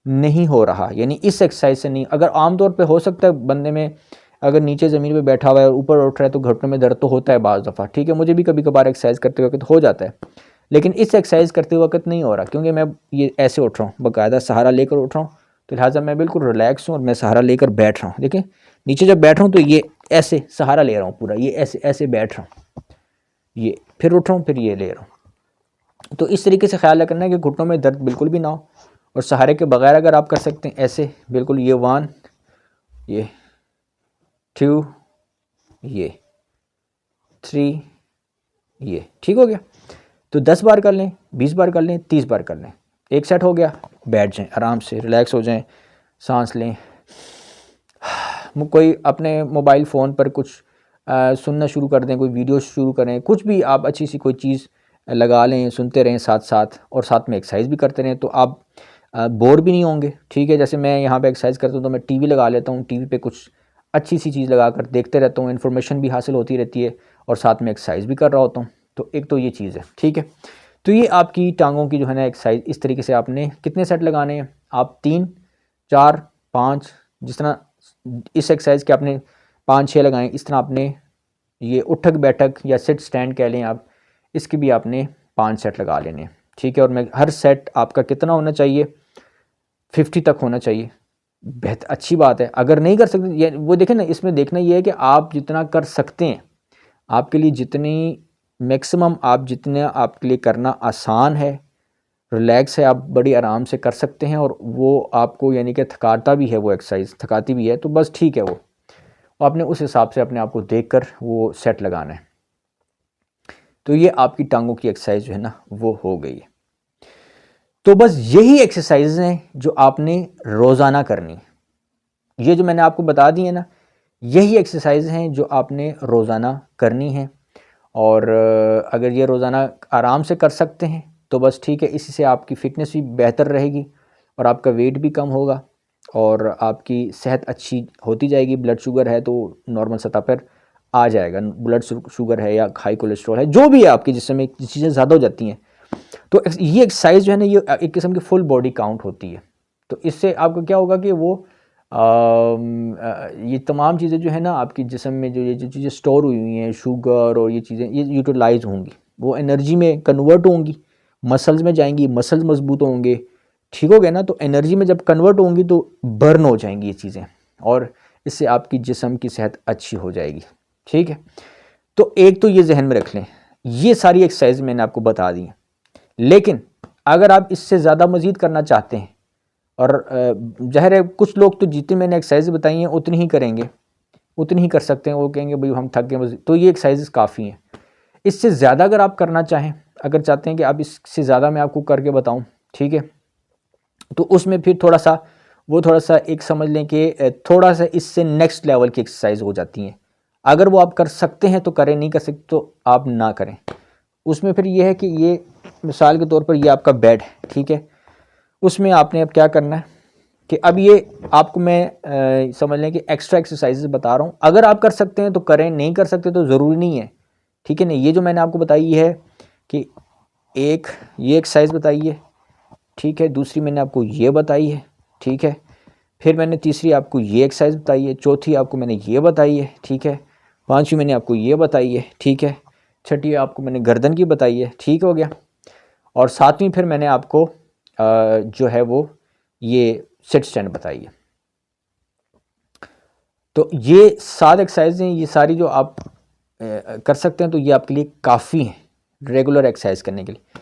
नहीं हो रहा, यानी इस एक्सरसाइज से नहीं। अगर आमतौर पे हो सकता है बंदे में अगर नीचे ज़मीन पे बैठा हुआ है और ऊपर उठ रहा है तो घुटनों में दर्द तो होता है बाज़ दफ़ा, ठीक है, मुझे भी कभी कभार एक्सरसाइज करते वक्त हो जाता है। लेकिन इस एक्सरसाइज करते वक्त नहीं हो रहा क्योंकि मैं ये ऐसे उठ रहा हूँ, बाकायदा सहारा लेकर उठ रहा हूँ, तो लिहाजा मैं बिल्कुल रिलैक्स हूँ और मैं सहारा लेकर बैठ रहा हूँ। देखिए नीचे जब बैठ रहा हूँ तो ये ऐसे सहारा ले रहा हूँ पूरा, ये ऐसे ऐसे बैठ रहा हूँ, ये फिर उठ रहा हूँ, फिर ये ले रहा हूँ। तो इस तरीके से ख्याल रखना है कि घुटनों में दर्द बिल्कुल भी ना हो। और सहारे के बगैर अगर आप कर सकते हैं ऐसे बिल्कुल, ये 1, ये 2, ये 3, ये ठीक हो गया। तो 10 बार कर लें, 20 बार कर लें, 30 बार कर लें, एक सेट हो गया। बैठ जाएं, आराम से रिलैक्स हो जाएं, सांस लें। कोई अपने मोबाइल फ़ोन पर कुछ सुनना शुरू कर दें, कोई वीडियो शुरू करें, कुछ भी आप अच्छी सी कोई चीज़ लगा लें, सुनते रहें साथ साथ, और साथ में एक्सरसाइज भी करते रहें तो आप बोर भी नहीं होंगे, ठीक है। जैसे मैं यहाँ पे एक्सरसाइज करता हूँ तो मैं टीवी लगा लेता हूँ, टीवी पे कुछ अच्छी सी चीज़ लगा कर देखते रहता हूँ, इन्फॉर्मेशन भी हासिल होती रहती है और साथ में एक्सरसाइज भी कर रहा होता हूँ। तो एक तो ये चीज़ है, ठीक है। तो ये आपकी टांगों की जो है ना एक्सरसाइज, इस तरीके से आपने कितने सेट लगाने हैं, आप 3, 4, 5, जिस तरह इस एक्सरसाइज के आपने 5-6 लगाएं, इस तरह आपने ये उठक बैठक या सिट स्टैंड कह लें आप, इसके भी आपने 5 सेट लगा लेने, ठीक है। और मैं हर सेट आपका कितना होना चाहिए, 50 तक होना चाहिए, बेहतर अच्छी बात है। अगर नहीं कर सकते ये वो देखें ना, इसमें देखना ये है कि आप जितना कर सकते हैं, आपके लिए जितनी मैक्सिमम आप जितना आपके लिए करना आसान है, रिलैक्स है, आप बड़ी आराम से कर सकते हैं और वो आपको यानी कि थकाता भी है, वो एक्सरसाइज थकाती भी है तो बस ठीक है। वो आपने उस हिसाब से अपने आप को देख कर वो सेट लगाना है। तो ये आपकी टांगों की एक्सरसाइज जो है ना वो हो गई है। तो बस यही एक्सरसाइज हैं जो आपने रोज़ाना करनी है। ये जो मैंने आपको बता दी है ना, यही एक्सरसाइज हैं जो आपने रोज़ाना करनी है। और अगर ये रोज़ाना आराम से कर सकते हैं तो बस ठीक है, इसी से आपकी फ़िटनेस भी बेहतर रहेगी और आपका वेट भी कम होगा और आपकी सेहत अच्छी होती जाएगी। ब्लड शुगर है तो नॉर्मल सतह पर आ जाएगा, ब्लड शुगर है या हाई कोलेस्ट्रॉल है, जो भी है आपके जिस्म में चीज़ें ज़्यादा हो जाती हैं। तो ये एक्सरसाइज जो है ना, ये एक किस्म की फुल बॉडी काउंट होती है। तो इससे आपको क्या होगा कि वो ये तमाम चीज़ें जो है ना आपकी जिस्म में जो ये जो चीज़ें स्टोर हुई हुई हैं, शुगर और ये चीज़ें, ये यूटिलाइज होंगी, वो एनर्जी में कन्वर्ट होंगी, मसल्स में जाएंगी, मसल्स मजबूत होंगे, ठीक हो गया ना। तो एनर्जी में जब कन्वर्ट होंगी तो बर्न हो जाएंगी ये चीज़ें और इससे आपकी जिस्म की सेहत अच्छी हो जाएगी, ठीक है। तो एक तो ये जहन में रख लें, ये सारी एक्सरसाइज मैंने आपको बता दी हैं। लेकिन अगर आप इससे ज़्यादा मज़ीद करना चाहते हैं, और ज़ाहिर है कुछ लोग तो जितनी मैंने एक्सरसाइज बताई हैं उतनी ही करेंगे, उतनी ही कर सकते हैं, वो कहेंगे भाई हम थक गए, तो ये एक्सरसाइजेस काफ़ी हैं। इससे ज़्यादा अगर आप करना चाहें, अगर चाहते हैं कि आप इससे ज़्यादा मैं आपको करके बताऊं, ठीक है, तो उसमें फिर थोड़ा सा एक समझ लें कि थोड़ा सा इससे नेक्स्ट लेवल की एक्सरसाइज हो जाती हैं। अगर वो आप कर सकते हैं तो करें, नहीं कर सकते तो आप ना करें। उसमें फिर ये है कि ये मिसाल के तौर पर ये आपका बेड है, ठीक है। उसमें आपने अब क्या करना है कि अब ये आपको मैं समझ लें कि एक्स्ट्रा एक्सरसाइजेज बता रहा हूँ। अगर आप कर सकते हैं तो करें, नहीं कर सकते तो ज़रूरी नहीं है, ठीक है ना। ये जो मैंने आपको बताई है कि एक ये एक्सरसाइज बताई है, ठीक है, दूसरी मैंने आपको ये बताई है, ठीक है, फिर मैंने तीसरी आपको ये एक्सरसाइज बताई है, चौथी आपको मैंने ये बताई है, ठीक है, पांचवी मैंने आपको ये बताई है, ठीक है, छठी आपको मैंने गर्दन की बताई है, ठीक हो गया, और सातवीं फिर मैंने आपको जो है वो ये सिट स्टैंड बताई है। तो ये 7 एक्सरसाइज हैं, ये सारी जो आप कर सकते हैं, तो ये आपके लिए काफ़ी हैं रेगुलर एक्सरसाइज करने के लिए।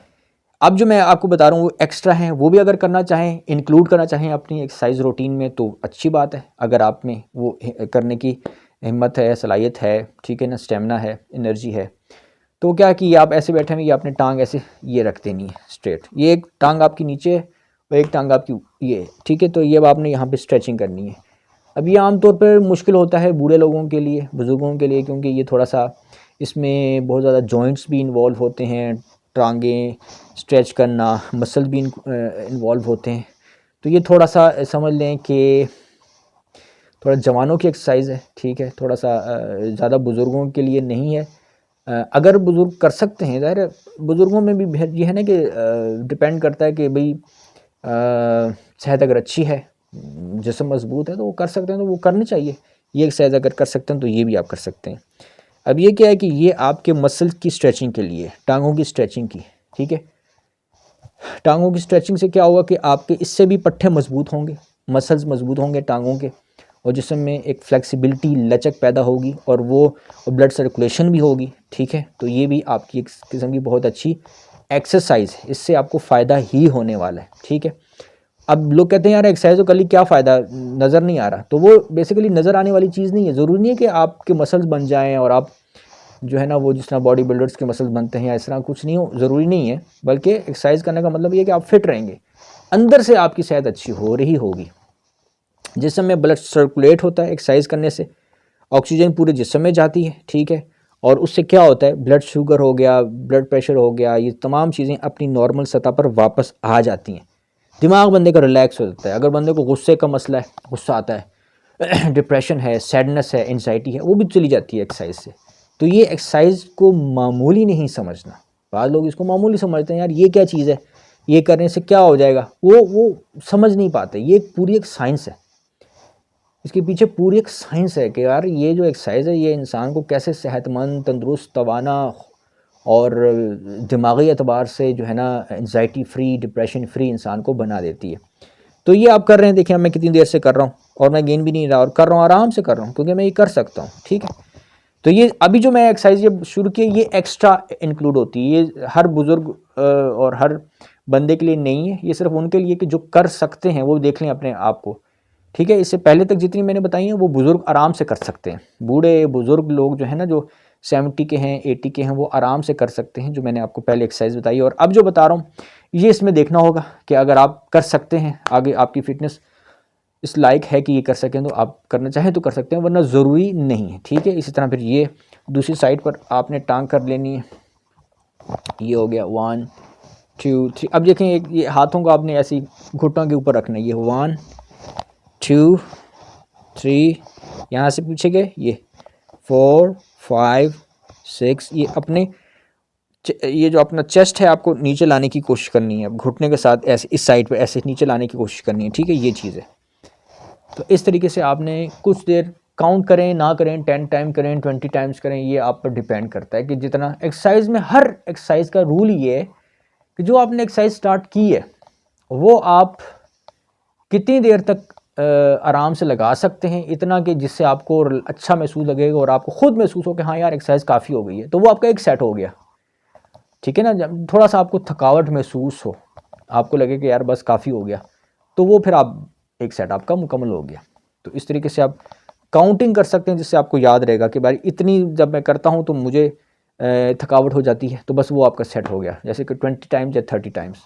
अब जो मैं आपको बता रहा हूँ वो एक्स्ट्रा हैं, वो भी अगर करना चाहें, इंक्लूड करना चाहें अपनी एक्सरसाइज रूटीन में तो अच्छी बात है। अगर आप में वो करने की हिम्मत है, सलाहियत है, ठीक है ना, स्टेमिना है, एनर्जी है, तो क्या कि आप ऐसे बैठे हैं, ये अपने टांग ऐसे ये रख देनी है स्ट्रेट, ये एक टांग आपकी नीचे है और एक टांग आपकी ये, ठीक है। तो ये अब आपने यहाँ पे स्ट्रेचिंग करनी है। अब ये आमतौर पर मुश्किल होता है बूढ़े लोगों के लिए, बुज़ुर्गों के लिए, क्योंकि ये थोड़ा सा इसमें बहुत ज़्यादा जॉइंट्स भी इन्वॉल्व होते हैं, टांगें स्ट्रेच करना, मसल भी इन्वॉल्व होते हैं। तो ये थोड़ा सा समझ लें कि थोड़ा जवानों की एक्सरसाइज है, ठीक है, थोड़ा सा ज़्यादा बुज़ुर्गों के लिए नहीं है। अगर बुज़ुर्ग कर सकते हैं, ज़ाहिर है बुज़ुर्गों में भी ये है ना कि डिपेंड करता है कि भाई सेहत अगर अच्छी है, जिस्म मजबूत है, तो वो कर सकते हैं, तो वो करनी चाहिए। ये एक्सरसाइज अगर कर सकते हैं तो ये भी आप कर सकते हैं। अब ये क्या है कि ये आपके मसल की स्ट्रेचिंग के लिए, टांगों की स्ट्रेचिंग की, ठीक है। टांगों की स्ट्रेचिंग से क्या होगा कि आपके इससे भी पट्टे मजबूत होंगे, मसल्स मजबूत होंगे टांगों के, और जिसम में एक फ्लेक्सिबिलिटी, लचक पैदा होगी, और वो ब्लड सर्कुलेशन भी होगी, ठीक है। तो ये भी आपकी एक किस्म की बहुत अच्छी एक्सरसाइज है, इससे आपको फ़ायदा ही होने वाला है, ठीक है। अब लोग कहते हैं यार एक्सरसाइज तो कर ली, क्या फ़ायदा, नज़र नहीं आ रहा। तो वो बेसिकली नज़र आने वाली चीज़ नहीं है। ज़रूरी नहीं है कि आपके मसल्स बन जाएँ और आप जो है ना वो जिस तरह बॉडी बिल्डर्स के मसल्स बनते हैं या इस तरह कुछ नहीं हो, ज़रूरी नहीं है। बल्कि एक्सरसाइज करने का मतलब ये है कि आप फिट रहेंगे, अंदर से आपकी सेहत अच्छी हो रही होगी। जिस्म में ब्लड सर्कुलेट होता है एक्सरसाइज करने से, ऑक्सीजन पूरे जिस्म में जाती है, ठीक है। और उससे क्या होता है, ब्लड शुगर हो गया, ब्लड प्रेशर हो गया, ये तमाम चीज़ें अपनी नॉर्मल सतह पर वापस आ जाती हैं। दिमाग बंदे का रिलैक्स हो जाता है। अगर बंदे को गुस्से का मसला है, गुस्सा आता है, डिप्रेशन है, सैडनेस है, एंजाइटी है, वो भी चली जाती है एक्सरसाइज से। तो ये एक्सरसाइज को मामूली नहीं समझना। बाद लोग इसको मामूली समझते हैं, यार ये क्या चीज़ है, ये करने से क्या हो जाएगा, वो समझ नहीं पाते। ये पूरी एक साइंस है, इसके पीछे पूरी एक साइंस है कि यार ये जो एक्सरसाइज है ये इंसान को कैसे सेहतमंद, तंदुरुस्त, तवाना और दिमागी एतबार से जो है ना एंजाइटी फ्री, डिप्रेशन फ्री इंसान को बना देती है। तो ये आप कर रहे हैं, देखिए मैं कितनी देर से कर रहा हूँ और मैं गेन भी नहीं रहा, और कर रहा हूँ, आराम से कर रहा हूँ, क्योंकि मैं ये कर सकता हूँ, ठीक है। तो ये अभी जो मैं एक्सरसाइज ये शुरू की, ये एक्स्ट्रा इंक्लूड होती है, ये हर बुज़ुर्ग और हर बंदे के लिए नहीं है, ये सिर्फ उनके लिए कि जो कर सकते हैं वो देख लें अपने आप को, ठीक है। इससे पहले तक जितनी मैंने बताई हैं वो बुज़ुर्ग आराम से कर सकते हैं। बूढ़े बुज़ुर्ग लोग जो है ना, जो 70 के हैं, 80 के हैं, वो आराम से कर सकते हैं, जो मैंने आपको पहले एक्सरसाइज बताई। और अब जो बता रहा हूँ ये इसमें देखना होगा कि अगर आप कर सकते हैं, आगे आपकी फ़िटनेस इस लायक है कि ये कर सकें, तो आप करना चाहें तो कर सकते हैं, वरना ज़रूरी नहीं है, ठीक है। इसी तरह फिर ये दूसरी साइड पर आपने टांग कर लेनी है। ये हो गया 1 2 3। अब देखें एक ये हाथों को आपने ऐसी घुटनों के ऊपर रखना है, ये 1 2 3, यहाँ से पीछे गए, ये 4 5 6, ये अपने ये जो अपना चेस्ट है आपको नीचे लाने की कोशिश करनी है। अब घुटने के साथ ऐसे इस साइड पे ऐसे नीचे लाने की कोशिश करनी है, ठीक है, ये चीज़ है। तो इस तरीके से आपने कुछ देर काउंट करें ना करें, 10 टाइम करें, 20 टाइम्स करें, ये आप पर डिपेंड करता है कि जितना एक्सरसाइज में, हर एक्सरसाइज का रूल ये है कि जो आपने एक्सरसाइज स्टार्ट की है वो आप कितनी देर तक आराम से लगा सकते हैं, इतना कि जिससे आपको अच्छा महसूस लगेगा और आपको खुद महसूस हो कि हाँ यार एक्सरसाइज काफ़ी हो गई है, तो वो आपका एक सेट हो गया, ठीक है ना। जब थोड़ा सा आपको थकावट महसूस हो, आपको लगे कि यार बस काफ़ी हो गया, तो वो फिर आप एक सेट आपका मुकम्मल हो गया। तो इस तरीके से आप काउंटिंग कर सकते हैं, जिससे आपको याद रहेगा कि भाई इतनी जब मैं करता हूँ तो मुझे थकावट हो जाती है, तो बस वो आपका सेट हो गया, जैसे कि 20 टाइम्स या 30 टाइम्स।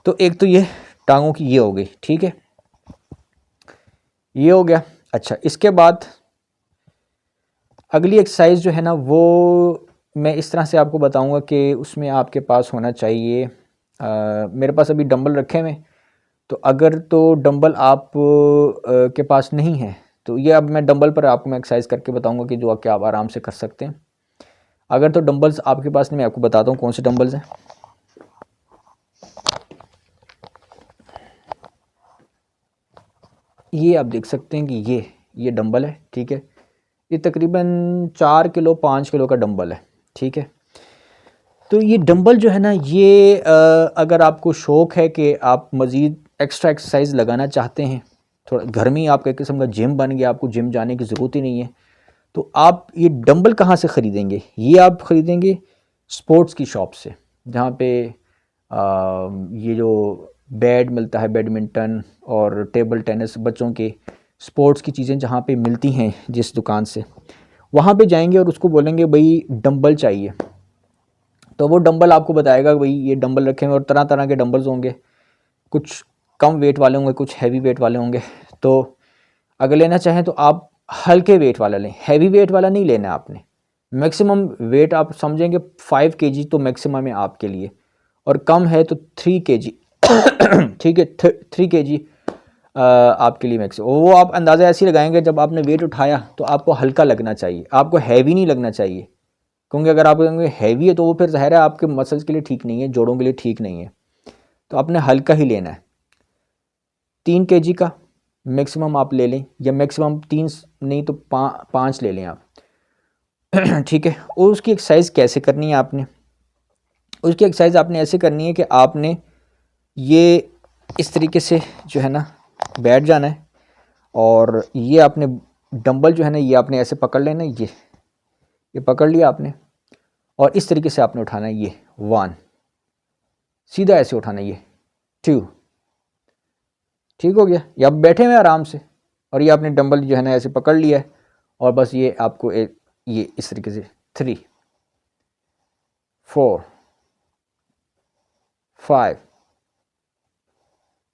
तो एक तो ये टांगों की ये हो गई, ठीक है, ये हो गया। अच्छा, इसके बाद अगली एक्सरसाइज जो है ना वो मैं इस तरह से आपको बताऊंगा कि उसमें आपके पास होना चाहिए, मेरे पास अभी डंबल रखे हुए, तो अगर तो डंबल आप के पास नहीं है तो ये अब मैं डंबल पर आपको मैं एक्सरसाइज करके बताऊंगा कि जो कि आप आराम से कर सकते हैं। अगर तो डंबल्स आपके पास नहीं, मैं आपको बताता हूँ कौन से डंबल्स हैं। ये आप देख सकते हैं कि ये डंबल है, ठीक है, ये तकरीबन 4 किलो 5 किलो का डंबल है, ठीक है। तो ये डंबल जो है ना ये अगर आपको शौक़ है कि आप मज़ीद एक्स्ट्रा एक्सरसाइज लगाना चाहते हैं, थोड़ा घर में ही आपका एक किस्म का जिम बन गया, आपको जिम जाने की ज़रूरत ही नहीं है, तो आप ये डंबल कहाँ से ख़रीदेंगे? ये आप ख़रीदेंगे स्पोर्ट्स की शॉप से, जहाँ पे ये जो बैट मिलता है, बैडमिंटन और टेबल टेनिस, बच्चों के स्पोर्ट्स की चीज़ें जहाँ पे मिलती हैं जिस दुकान से, वहाँ पे जाएंगे और उसको बोलेंगे भाई डंबल चाहिए, तो वो डंबल आपको बताएगा भाई ये डंबल रखे हुए, और तरह तरह के डंबल्स होंगे, कुछ कम वेट वाले होंगे, कुछ हैवी वेट वाले होंगे। तो अगर लेना चाहें तो आप हल्के वेट वाला लें, हैवी वेट वाला नहीं लेना है आपने। मैक्सिमम वेट आप समझेंगे 5 kg तो मैक्सिमम है आपके लिए, और कम है तो 3 kg ठीक है, 3 kg आपके लिए मैक्सिमम। वो आप अंदाज़ा ऐसे ही लगाएंगे, जब आपने वेट उठाया तो आपको हल्का लगना चाहिए, आपको हैवी नहीं लगना चाहिए, क्योंकि अगर आप कहेंगे हैवी है तो वो फिर ज़ाहिर है आपके मसल्स के लिए ठीक नहीं है, जोड़ों के लिए ठीक नहीं है, तो आपने हल्का ही लेना है। 3 kg का मैक्सिमम आप ले लें, या मैक्सिमम 3 नहीं तो 5 ले लें आप ठीक है। और उसकी एक्सरसाइज कैसे करनी है आपने? उसकी एक्सरसाइज आपने ऐसे करनी है कि आपने ये इस तरीके से जो है ना बैठ जाना है, और ये आपने डंबल जो है ना ये आपने ऐसे पकड़ लेना, ये पकड़ लिया आपने, और इस तरीके से आपने उठाना है, ये 1, सीधा ऐसे उठाना है, ये 2, ठीक हो गया। या आप बैठे हुए आराम से, और ये आपने डंबल जो है ना ऐसे पकड़ लिया है, और बस ये आपको ये इस तरीके से 3, 4, 5,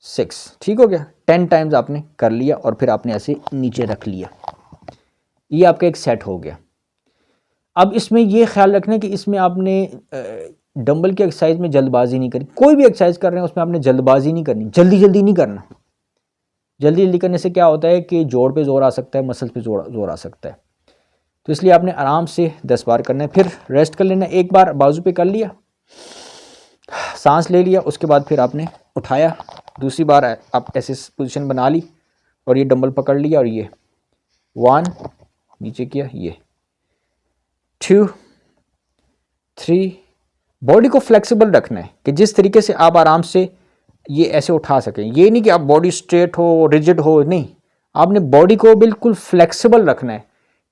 6, ठीक हो गया। 10 टाइम्स आपने कर लिया, और फिर आपने ऐसे नीचे रख लिया, ये आपका एक सेट हो गया। अब इसमें ये ख्याल रखना कि इसमें आपने डंबल की एक्सरसाइज में जल्दबाजी नहीं करनी, कोई भी एक्सरसाइज कर रहे हैं उसमें आपने जल्दबाजी नहीं करनी, जल्दी जल्दी नहीं करना। जल्दी जल्दी करने से क्या होता है कि जोड़ पे जोर आ सकता है, मसल पे जोर आ सकता है, तो इसलिए आपने आराम से 10 बार करना है, फिर रेस्ट कर लेना। एक बार बाजू पे कर लिया, सांस ले लिया, उसके बाद फिर आपने उठाया, दूसरी बार आप ऐसे पोजीशन बना ली, और ये डंबल पकड़ लिया, और ये 1 नीचे किया, ये 2, 3, बॉडी को फ्लेक्सिबल रखना है कि जिस तरीके से आप आराम से ये ऐसे उठा सकें। ये नहीं कि आप बॉडी स्ट्रेट हो, रिजिड हो, नहीं, आपने बॉडी को बिल्कुल फ्लेक्सिबल रखना है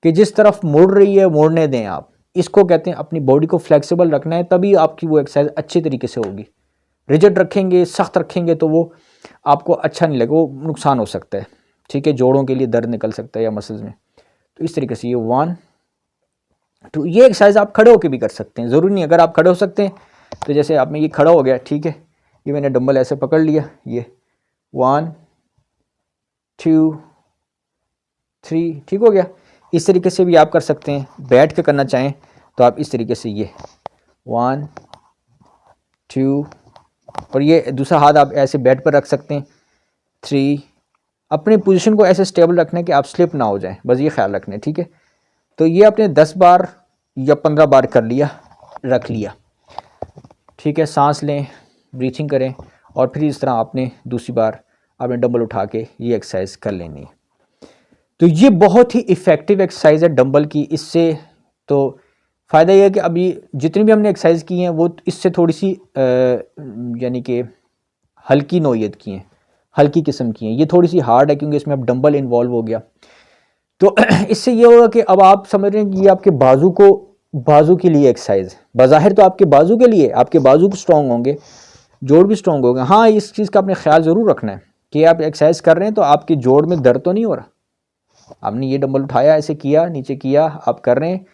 कि जिस तरफ मुड़ रही है मुड़ने दें आप, इसको कहते हैं अपनी बॉडी को फ्लेक्सिबल रखना है, तभी आपकी वो एक्सरसाइज अच्छी तरीके से होगी। रिजिड रखेंगे, सख्त रखेंगे तो वो आपको अच्छा नहीं लगेगा, वो नुकसान हो सकता है, ठीक है, जोड़ों के लिए दर्द निकल सकता है या मसल्स में। तो इस तरीके से ये 1, 2, ये एक्सरसाइज आप खड़े होकर भी कर सकते हैं, ज़रूरी नहीं अगर आप खड़े हो सकते हैं तो जैसे आप में ये खड़ा हो गया, ठीक है, ये मैंने डंबल ऐसे पकड़ लिया, ये 1, 2, 3, ठीक हो गया। इस तरीके से भी आप कर सकते हैं, बैठ के करना चाहें तो आप इस तरीके से ये 1, 2, और ये दूसरा हाथ आप ऐसे बेड पर रख सकते हैं, 3, अपनी पोजीशन को ऐसे स्टेबल रखना है कि आप स्लिप ना हो जाएं, बस ये ख्याल रखना है, ठीक है। तो ये आपने 10 बार या 15 बार कर लिया, रख लिया, ठीक है, सांस लें, ब्रीथिंग करें, और फिर इस तरह आपने दूसरी बार आपने डंबल उठा के ये एक्सरसाइज कर लेनी है। तो ये बहुत ही इफ़ेक्टिव एक्सरसाइज है डंबल की। इससे तो फ़ायदा यह है कि अभी जितनी भी हमने एक्सरसाइज की हैं वो इससे थोड़ी सी यानी कि हल्की नौइयत की हैं, हल्की किस्म की हैं, ये थोड़ी सी हार्ड है क्योंकि इसमें अब डंबल इन्वॉल्व हो गया। तो इससे ये होगा कि अब आप समझ रहे हैं कि ये आपके बाजू के लिए एक्सरसाइज, बज़ाहिर तो आपके बाजू के लिए, आपके बाजू स्ट्रॉन्ग होंगे, जोड़ भी स्ट्रॉन्ग होगा। हाँ, इस चीज़ का आपने ख्याल ज़रूर रखना है कि आप एक्सरसाइज कर रहे हैं तो आपके जोड़ में दर्द तो नहीं हो रहा, आपने ये डंबल उठाया, ऐसे किया, नीचे किया, आप कर रहे हैं,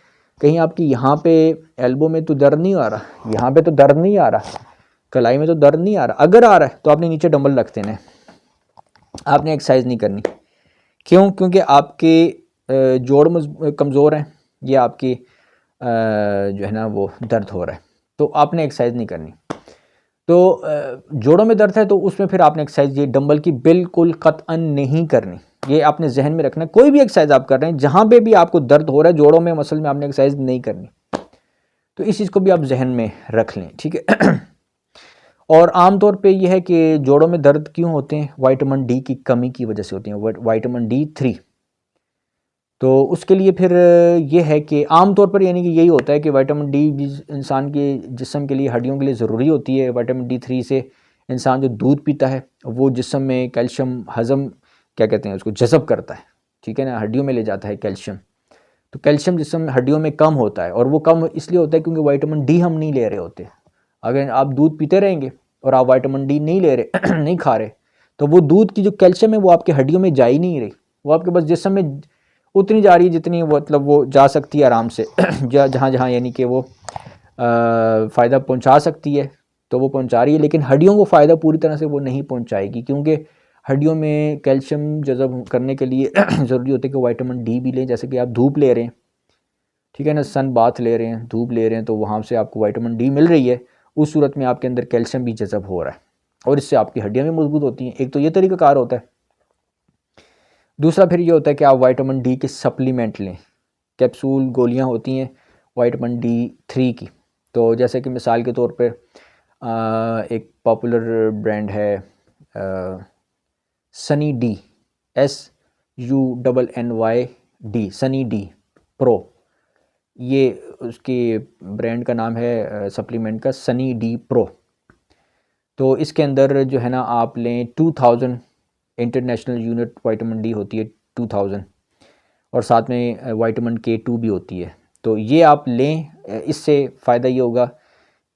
कहीं आपकी यहाँ पे एल्बो में तो दर्द नहीं आ रहा, यहाँ पे तो दर्द नहीं आ रहा, कलाई में तो दर्द नहीं आ रहा, अगर आ रहा है तो आपने नीचे डंबल रख देना है, आपने एक्सरसाइज नहीं करनी। क्यों? क्योंकि आपके जोड़ कमज़ोर हैं या आपकी जो है ना वो दर्द हो रहा है, तो आपने एक्सरसाइज नहीं करनी। तो जोड़ों में दर्द है तो उसमें फिर आपने एक्सरसाइज ये डंबल की बिल्कुल कतअन नहीं करनी, ये आपने जहन में रखना है। कोई भी एक्सरसाइज आप कर रहे हैं जहाँ पे भी आपको दर्द हो रहा है जोड़ों में मसल में, आपने एक्सरसाइज नहीं करनी। तो इस चीज़ को भी आप जहन में रख लें, ठीक है। और आमतौर पे ये है कि जोड़ों में दर्द क्यों होते हैं? विटामिन डी की कमी की वजह से होती हैं, विटामिन D3। तो उसके लिए फिर ये है कि आमतौर पर यानी कि यही होता है कि विटामिन डी इंसान के जिस्म के लिए, हड्डियों के लिए ज़रूरी होती है। विटामिन D3 से इंसान जो दूध पीता है वो जिस्म में कैल्शियम हज़म क्या कहते हैं उसको जज़ब करता है, ठीक है ना, हड्डियों में ले जाता है कैल्शियम। तो कैल्शियम जिस्म हड्डियों में कम होता है, और वो कम इसलिए होता है क्योंकि विटामिन डी हम नहीं ले रहे होते। अगर आप दूध पीते रहेंगे और आप विटामिन डी नहीं ले रहे नहीं खा रहे, तो वो दूध की जो कैल्शियम है वो आपके हड्डियों में जा ही नहीं रही, वो आपके बस जिस्म में उतनी जा रही है जितनी मतलब वो जा सकती है आराम से जहाँ जहाँ यानी कि वो फ़ायदा पहुँचा सकती है तो वो पहुँचा रही है, लेकिन हड्डियों को फ़ायदा पूरी तरह से वो नहीं पहुँचाएगी, क्योंकि हड्डियों में कैल्शियम जज़ब करने के लिए ज़रूरी होता है कि विटामिन डी भी लें। जैसे कि आप धूप ले रहे हैं, ठीक है ना, सन बाथ ले रहे हैं, धूप ले रहे हैं, तो वहाँ से आपको विटामिन डी मिल रही है, उस सूरत में आपके अंदर कैल्शियम भी जज़ब हो रहा है और इससे आपकी हड्डियाँ भी मजबूत होती हैं। एक तो ये तरीक़ाकार होता है। दूसरा फिर ये होता है कि आप विटामिन डी के सप्लीमेंट लें, कैप्सूल गोलियाँ होती हैं विटामिन D3 की। तो जैसे कि मिसाल के तौर पे एक पॉपुलर ब्रांड है Sunny D, SUNNYD, Sunny D pro, ये उसके ब्रांड का नाम है सप्लीमेंट का, सनी डी प्रो। तो इसके अंदर जो है ना आप लें 2000 इंटरनेशनल यूनिट विटामिन डी होती है 2000, और साथ में विटामिन K2 भी होती है। तो ये आप लें, इससे फ़ायदा ये होगा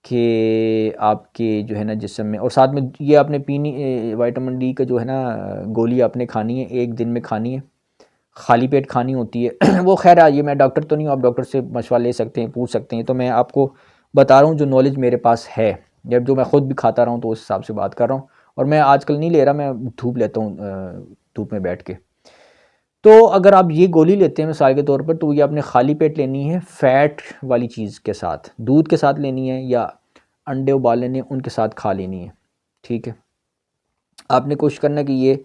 कि आपके जो है ना जिस्म में, और साथ में ये आपने पीनी विटामिन डी का जो है ना गोली आपने खानी है, एक दिन में खानी है, खाली पेट खानी होती है। वो खैर ये मैं डॉक्टर तो नहीं हूँ, आप डॉक्टर से मशवरा ले सकते हैं, पूछ सकते हैं। तो मैं आपको बता रहा हूँ जो नॉलेज मेरे पास है, जब जो मैं ख़ुद भी खाता रहा हूँ तो उस हिसाब से बात कर रहा हूँ। और मैं आजकल नहीं ले रहा, मैं धूप लेता हूँ, धूप में बैठ के। तो अगर आप ये गोली लेते हैं मिसाल के तौर पर, तो ये आपने खाली पेट लेनी है, फ़ैट वाली चीज़ के साथ, दूध के साथ लेनी है या अंडे उबाल लेने उनके साथ खा लेनी है, ठीक है। आपने कोशिश करना कि ये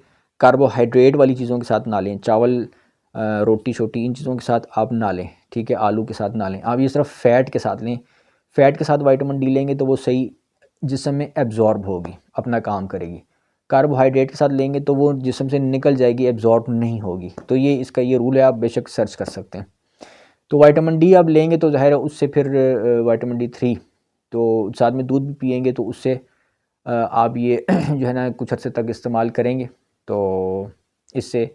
कार्बोहाइड्रेट वाली चीज़ों के साथ ना लें, चावल रोटी छोटी इन चीज़ों के साथ आप ना लें, ठीक है, आलू के साथ ना लें। आप ये सिर्फ फ़ैट के साथ लें, फ़ैट के साथ विटामिन डी लेंगे तो वो सही जिस्म में एब्जॉर्ब होगी, अपना काम करेगी। कार्बोहाइड्रेट के साथ लेंगे तो वो जिस्म से निकल जाएगी, एब्जॉर्ब नहीं होगी। तो ये इसका ये रूल है, आप बेशक सर्च कर सकते हैं। तो विटामिन डी आप लेंगे तो ज़ाहिर है उससे फिर विटामिन D3, तो साथ में दूध भी पिएंगे तो उससे आप ये जो है ना कुछ अर्से तक इस्तेमाल करेंगे तो इससे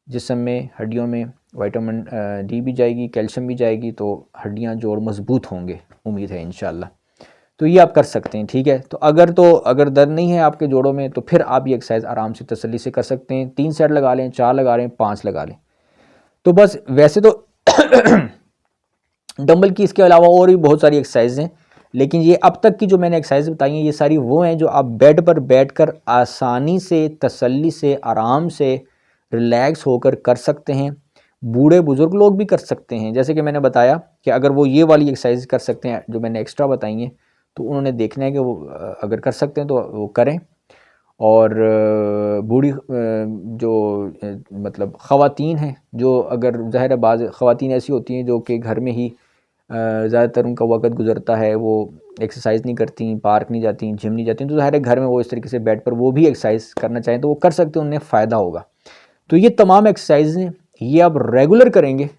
जिस्म में, हड्डियों में विटामिन डी भी जाएगी, कैल्शियम भी जाएगी, तो हड्डियाँ जोड़ मज़बूत होंगे, उम्मीद है इंशाअल्लाह। तो ये आप कर सकते हैं, ठीक है। तो अगर दर्द नहीं है आपके जोड़ों में तो फिर आप ये एक्सरसाइज आराम से तसल्ली से कर सकते हैं। 3 सेट लगा लें, 4 लगा लें, 5 लगा लें। तो बस वैसे तो डंबल की इसके अलावा और भी बहुत सारी एक्सरसाइज हैं, लेकिन ये अब तक की जो मैंने एक्सरसाइज बताई हैं ये सारी वो हैं जो आप बेड पर बैठकर आसानी से, तसल्ली से, आराम से, रिलैक्स होकर कर सकते हैं। बूढ़े बुज़ुर्ग लोग भी कर सकते हैं। जैसे कि मैंने बताया कि अगर वो ये वाली एक्सरसाइज कर सकते हैं जो मैंने एक्स्ट्रा बताई हैं, तो उन्होंने देखना है कि वो अगर कर सकते हैं तो वो करें। और बूढ़ी जो मतलब ख़वातीन हैं, जो अगर ज़ाहिर है बाज़ ख़वातीन ऐसी होती हैं जो कि घर में ही ज़्यादातर उनका वक़्त गुज़रता है, वो एक्सरसाइज नहीं करती, पार्क नहीं जाती, जिम नहीं जाती, तो ज़ाहिर है घर में वो इस तरीके से बेड पर वो भी एक्सरसाइज करना चाहें तो वो कर सकते हैं, उन्हें फ़ायदा होगा। तो ये तमाम एक्सरसाइज़ें ये आप रेगुलर करेंगे,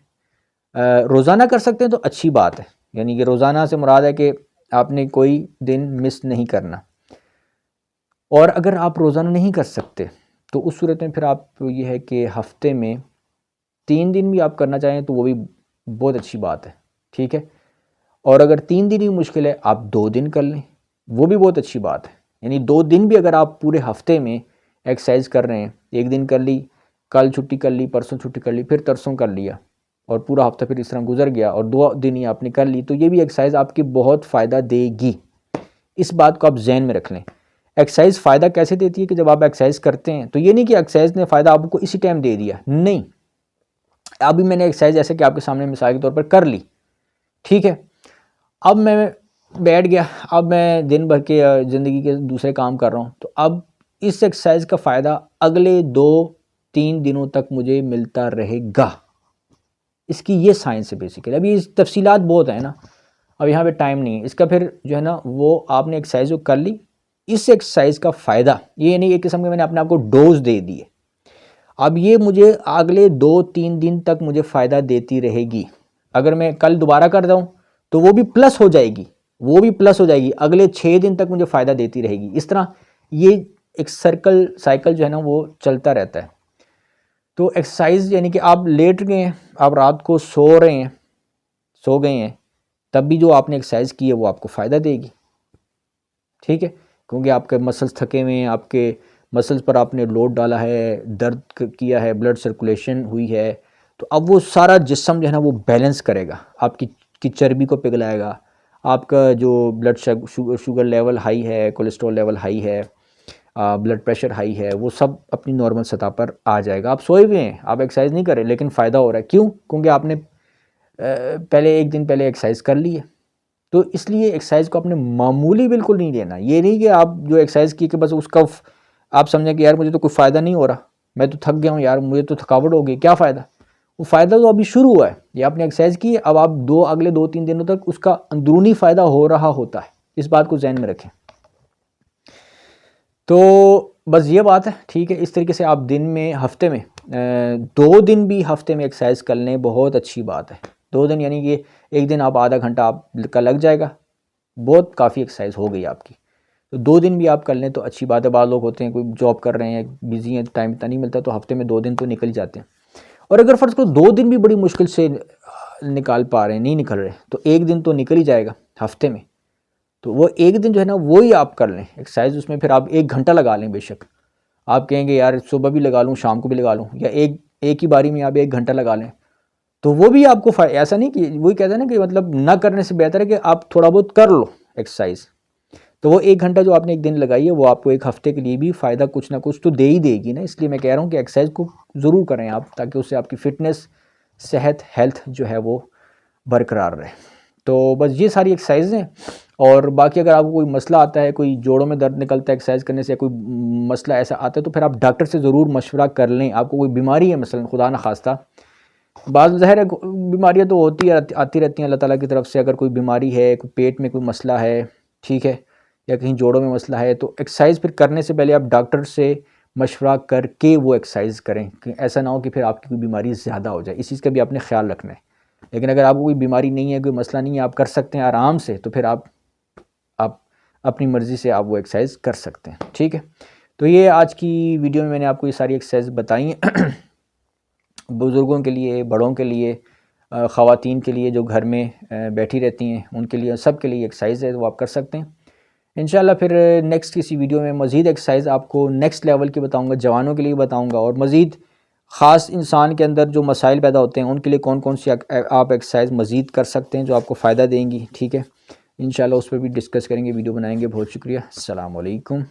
रोज़ाना कर सकते हैं तो अच्छी बात है। यानी कि रोज़ाना से मुराद है कि आपने कोई दिन मिस नहीं करना। और अगर आप रोज़ाना नहीं कर सकते तो उस सूरत में फिर आप ये है कि हफ़्ते में 3 दिन भी आप करना चाहें तो वो भी बहुत अच्छी बात है, ठीक है। और अगर 3 दिन ही मुश्किल है, आप 2 दिन कर लें, वो भी बहुत अच्छी बात है। यानी 2 दिन भी अगर आप पूरे हफ़्ते में एक्सरसाइज कर रहे हैं, एक दिन कर ली, कल छुट्टी कर ली, परसों छुट्टी कर ली, फिर तरसों कर लिया, और पूरा हफ़्ता फिर इस तरह गुजर गया और 2 दिन ही आपने कर ली, तो ये भी एक्सरसाइज आपकी बहुत फ़ायदा देगी। इस बात को आप जहन में रख लें। एक्सरसाइज फ़ायदा कैसे देती है कि जब आप एक्सरसाइज करते हैं तो ये नहीं कि एक्सरसाइज ने फ़ायदा आपको इसी टाइम दे दिया, नहीं। अभी मैंने एक्सरसाइज जैसे कि आपके सामने मिसाल के तौर पर कर ली, ठीक है, अब मैं बैठ गया, अब मैं दिन भर के ज़िंदगी के दूसरे काम कर रहा हूँ, तो अब इस एक्सरसाइज का फ़ायदा अगले 2-3 दिनों तक मुझे मिलता रहेगा। इसकी ये साइंस है बेसिकली। अभी इस तफसीलात बहुत है ना, अब यहाँ पे टाइम नहीं है इसका। फिर जो है ना वो आपने एक्सरसाइज जो कर ली, इस एक्सरसाइज का फ़ायदा ये नहीं एक किस्म के मैंने अपने आप को डोज दे दिए, अब ये मुझे अगले 2-3 दिन तक मुझे फ़ायदा देती रहेगी। अगर मैं कल दोबारा कर दूँ तो वो भी प्लस हो जाएगी, वो भी प्लस हो जाएगी, अगले 6 दिन तक मुझे फ़ायदा देती रहेगी। इस तरह ये एक साइकिल जो है ना वो चलता रहता है। तो एक्सरसाइज यानी कि आप लेट गए हैं, आप रात को सो गए हैं, तब भी जो आपने एक्सरसाइज की है वो आपको फ़ायदा देगी, ठीक है, क्योंकि आपके मसल्स थके हुए हैं, आपके मसल्स पर आपने लोड डाला है, दर्द किया है, ब्लड सर्कुलेशन हुई है, तो अब वो सारा जिस्म जो है ना वो बैलेंस करेगा, आपकी चर्बी को पिघलाएगा, आपका जो ब्लड शुगर लेवल हाई है, कोलेस्ट्रॉल लेवल हाई है, ब्लड प्रेशर हाई है, वो सब अपनी नॉर्मल सतह पर आ जाएगा। आप सोए हुए हैं, आप एक्सरसाइज नहीं करें लेकिन फ़ायदा हो रहा है, क्यों? क्योंकि आपने पहले एक दिन पहले एक्सरसाइज कर ली है। तो इसलिए एक्सरसाइज को आपने मामूली बिल्कुल नहीं लेना। ये नहीं कि आप जो एक्सरसाइज की कि बस उसका आप समझें कि यार मुझे तो कोई फ़ायदा नहीं हो रहा, मैं तो थक गया हूँ यार, मुझे तो थकावट हो गई, क्या फ़ायदा? वो फ़ायदा तो अभी शुरू हुआ है, ये आपने एक्सरसाइज की, अब आप अगले 2-3 दिनों तक उसका अंदरूनी फ़ायदा हो रहा होता है। इस बात को जहन में रखें। तो बस ये बात है, ठीक है। इस तरीके से आप दिन में, हफ्ते में 2 दिन भी हफ्ते में एक्सरसाइज कर लें, बहुत अच्छी बात है। 2 दिन यानी कि एक दिन आप आधा घंटा आपका लग जाएगा, बहुत काफ़ी एक्सरसाइज हो गई आपकी। तो 2 दिन भी आप कर लें तो अच्छी बात है। बाद लोग होते हैं कोई जॉब कर रहे हैं, बिजी हैं, टाइम इतना नहीं मिलता, तो हफ्ते में 2 दिन तो निकल जाते हैं। और अगर फ़र्ज़ करो 2 दिन भी बड़ी मुश्किल से निकाल पा रहे हैं, नहीं निकल रहे, तो 1 दिन तो निकल ही जाएगा हफ्ते में। तो वो 1 दिन जो है ना वो ही आप कर लें एक्सरसाइज, उसमें फिर आप 1 घंटा लगा लें। बेशक आप कहेंगे यार सुबह भी लगा लूँ, शाम को भी लगा लूँ, या एक ही बारी में आप 1 घंटा लगा लें, तो वो भी आपको ऐसा नहीं कि वही कहते हैं ना कि मतलब ना करने से बेहतर है कि आप थोड़ा बहुत कर लो एक्सरसाइज। तो वो 1 घंटा जो आपने एक दिन लगाई है वो आपको 1 हफ्ते के लिए भी फ़ायदा कुछ ना कुछ तो दे ही देगी ना। इसलिए मैं कह रहा हूँ कि एक्सरसाइज को ज़रूर करें आप, ताकि उससे आपकी फ़िटनेस, सेहत, हेल्थ जो है वो बरकरार रहे। तो बस ये सारी एक्सरसाइज हैं। और बाकी अगर आपको कोई मसला आता है, कोई जोड़ों में दर्द निकलता है एक्सरसाइज करने से, कोई मसला ऐसा आता है, तो फिर आप डॉक्टर से ज़रूर मशवरा कर लें। आपको कोई बीमारी है मसलन, खुदा न खास्ता, बाद ज़ाहिर है बीमारियाँ तो होती है, आती रहती हैं अल्लाह ताला की तरफ से। अगर कोई बीमारी है, कोई पेट में कोई मसला है, ठीक है, या कहीं जोड़ों में मसला है, तो एक्सरसाइज फिर करने से पहले आप डॉक्टर से मशवरा करके वो एक्सरसाइज करें, कि ऐसा ना हो कि फिर आपकी कोई बीमारी ज़्यादा हो जाए। इस चीज़ का भी आपने ख्याल रखना है। लेकिन अगर आपको कोई बीमारी नहीं है, कोई मसला नहीं है, आप कर सकते हैं आराम से, तो फिर आप अपनी मर्ज़ी से आप वो एक्सरसाइज कर सकते हैं, ठीक है। तो ये आज की वीडियो में मैंने आपको ये सारी एक्सरसाइज बताई हैं बुज़ुर्गों के लिए, बड़ों के लिए, ख़वातीन के लिए जो घर में बैठी रहती हैं, उनके लिए, सब के लिए एक्सरसाइज है, वो आप कर सकते हैं। इंशाल्लाह फिर नेक्स्ट किसी वीडियो में मज़ीद एक्सरसाइज आपको नेक्स्ट लेवल की बताऊंगा, जवानों के लिए बताऊंगा, और मज़ीद ख़ास इंसान के अंदर जो मसाइल पैदा होते हैं उनके लिए कौन कौन सी आप एक्सरसाइज मज़ीद कर सकते हैं जो आपको फ़ायदा देंगी, ठीक है। इंशाल्लाह उस पर भी डिस्कस करेंगे, वीडियो बनाएंगे। बहुत शुक्रिया। अस्सलाम वालेकुम।